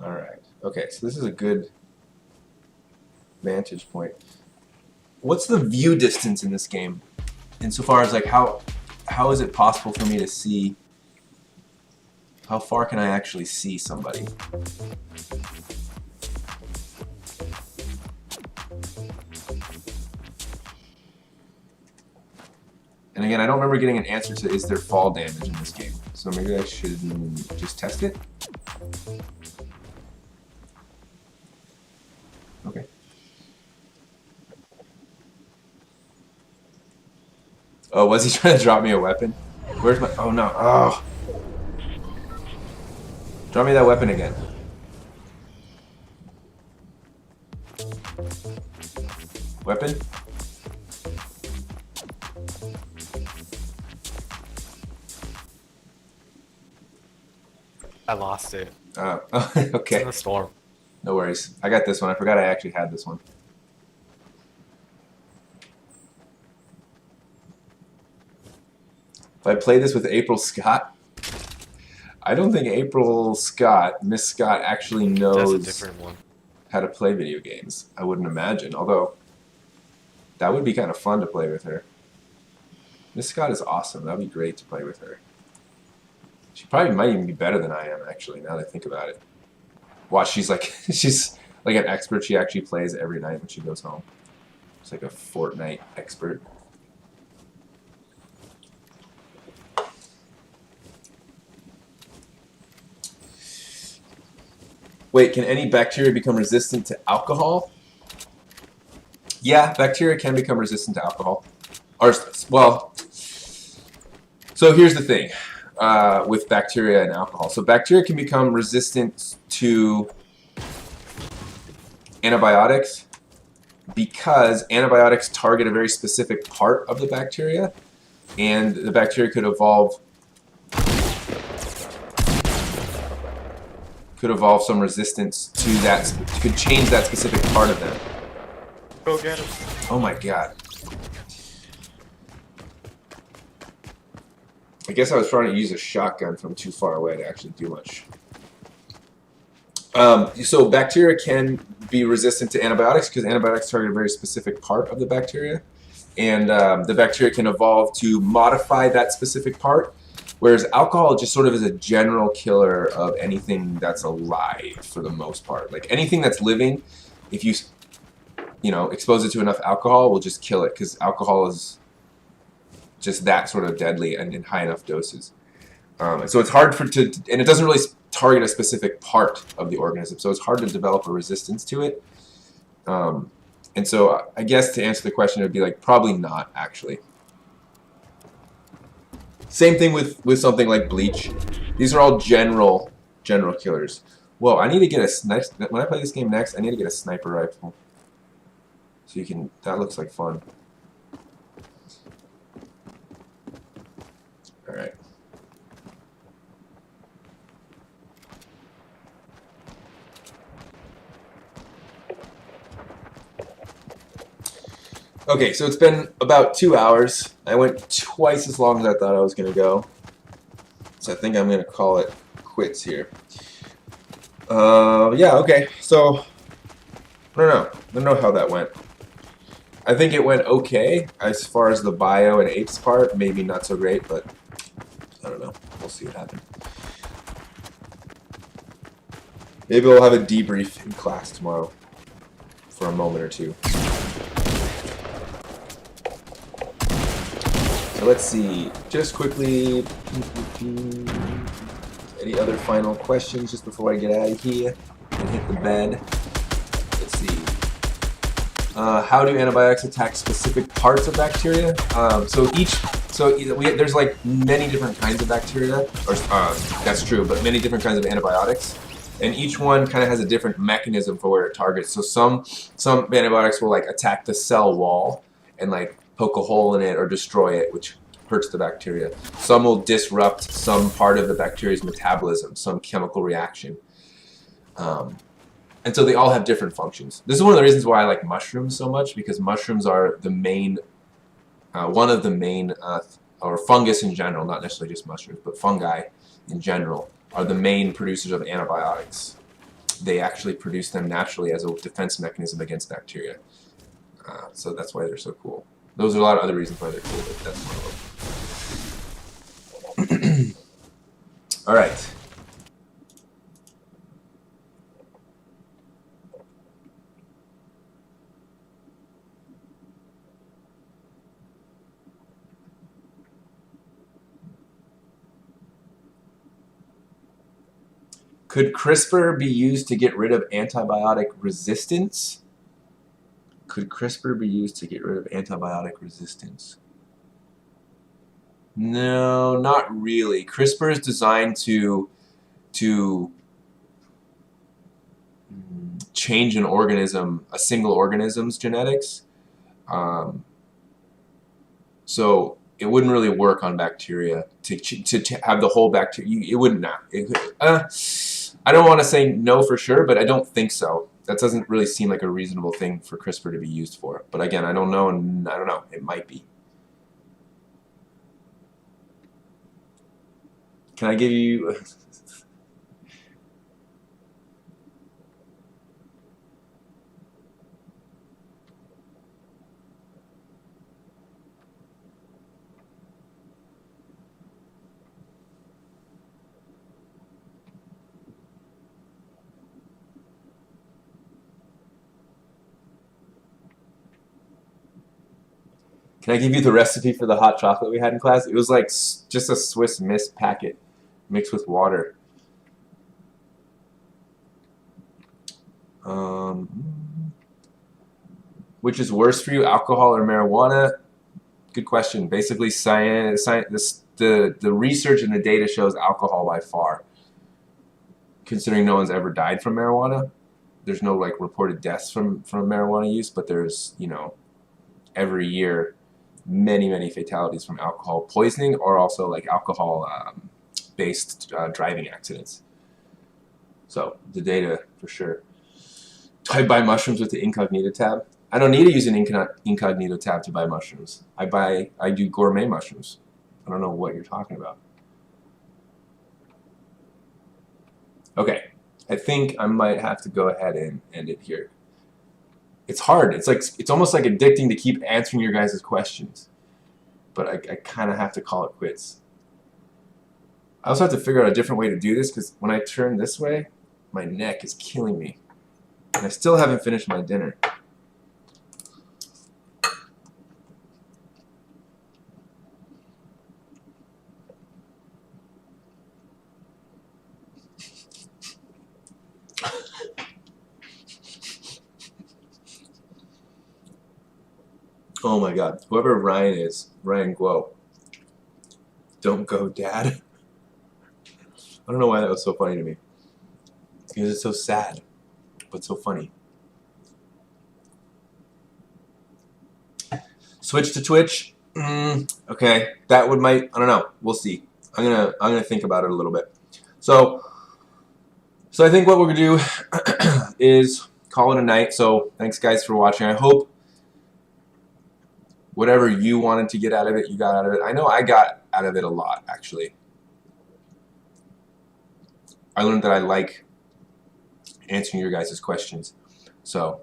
A: Alright. Okay, so this is a good vantage point. What's the view distance in this game? Insofar as like how is it possible for me to see, how far can I actually see somebody? And again, I don't remember getting an answer to is there fall damage in this game. So maybe I should just test it? Okay. Oh, was he trying to drop me a weapon? Where's my... Oh, no. Oh. Drop me that weapon again. Weapon?
B: I lost it.
A: Oh,
B: It's
A: okay.
B: in the storm.
A: No worries. I got this one. I forgot I actually had this one. If I play this with April Scott, I don't think Miss Scott, actually
B: That's a
A: knows
B: different one.
A: how to play video games. I wouldn't imagine. Although, that would be kind of fun to play with her. Miss Scott is awesome. That'd be great to play with her. She probably might even be better than I am, actually, now that I think about it. Watch, she's like an expert. She actually plays every night when she goes home. She's like a Fortnite expert. Wait, can any bacteria become resistant to alcohol? Yeah, bacteria can become resistant to alcohol. Or, well, so here's the thing with bacteria and alcohol. So bacteria can become resistant to antibiotics because antibiotics target a very specific part of the bacteria, and the bacteria could evolve some resistance to that, could change that specific part of them.
B: Go get him.
A: Oh my god. I guess I was trying to use a shotgun from too far away to actually do much. So bacteria can be resistant to antibiotics because antibiotics target a very specific part of the bacteria. And the bacteria can evolve to modify that specific part. Whereas alcohol just sort of is a general killer of anything that's alive for the most part. Like anything that's living, if you expose it to enough alcohol, will just kill it because alcohol is just that sort of deadly and in high enough doses. So it's hard and it doesn't really target a specific part of the organism, so it's hard to develop a resistance to it. And so I guess to answer the question, it would be like probably not actually. Same thing with something like bleach. These are all general killers. Whoa, I need to get a sniper. When I play this game next, I need to get a sniper rifle. So you can. That looks like fun. All right. Okay, so it's been about 2 hours. I went twice as long as I thought I was going to go. So I think I'm going to call it quits here. Yeah, okay. So, I don't know how that went. I think it went okay as far as the bio and apes part. Maybe not so great, but I don't know. We'll see what happens. Maybe we'll have a debrief in class tomorrow for a moment or two. So let's see, just quickly, any other final questions just before I get out of here and hit the bed? Let's see. How do antibiotics attack specific parts of bacteria? There's like many different kinds of bacteria, or that's true, but many different kinds of antibiotics. And each one kind of has a different mechanism for where it targets. So some antibiotics will like attack the cell wall and like poke a hole in it or destroy it, which hurts the bacteria. Some will disrupt some part of the bacteria's metabolism, some chemical reaction. And so they all have different functions. This is one of the reasons why I like mushrooms so much, because mushrooms are the main, one of the main, or fungus in general, not necessarily just mushrooms, but fungi in general, are the main producers of antibiotics. They actually produce them naturally as a defense mechanism against bacteria. So that's why they're so cool. Those are a lot of other reasons why they're cool, but that's one of them. All right. Could CRISPR be used to get rid of antibiotic resistance? Could CRISPR be used to get rid of antibiotic resistance? No, not really. CRISPR is designed to change an organism, a single organism's genetics. So it wouldn't really work on bacteria to have the whole bacteria. It wouldn't. I don't want to say no for sure, but I don't think so. That doesn't really seem like a reasonable thing for CRISPR to be used for. But again, I don't know, and I don't know. It might be. Can I give you... Can I give you the recipe for the hot chocolate we had in class? It was like just a Swiss Miss packet mixed with water. Which is worse for you, alcohol or marijuana? Good question. Basically, the research and the data shows alcohol by far. Considering no one's ever died from marijuana, there's no like reported deaths from marijuana use, but there's, you know, every year many fatalities from alcohol poisoning or also like alcohol based driving accidents. So the data for sure. Do I buy mushrooms with the incognito tab? I don't need to use an incognito tab to buy mushrooms. I do gourmet mushrooms. I don't know what you're talking about. Okay, I think I might have to go ahead and end it here. It's hard. It's almost like addicting to keep answering your guys' questions. But I kind of have to call it quits. I also have to figure out a different way to do this because when I turn this way, my neck is killing me. And I still haven't finished my dinner. Oh my god. Whoever Ryan is, Ryan Guo. Don't go, Dad. I don't know why that was so funny to me. Because it's so sad, but so funny. Switch to Twitch. Okay, that might. I don't know. We'll see. I'm gonna think about it a little bit. So I think what we're gonna do is call it a night. So thanks guys for watching. I hope whatever you wanted to get out of it, you got out of it. I know I got out of it a lot, actually. I learned that I like answering your guys' questions. So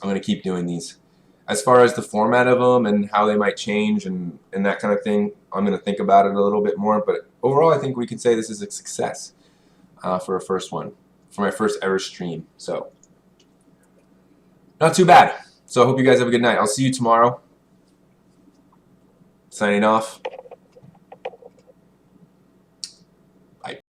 A: I'm going to keep doing these. As far as the format of them and how they might change and that kind of thing, I'm going to think about it a little bit more. But overall, I think we can say this is a success for a first one, for my first ever stream. So not too bad. So I hope you guys have a good night. I'll see you tomorrow. Signing off.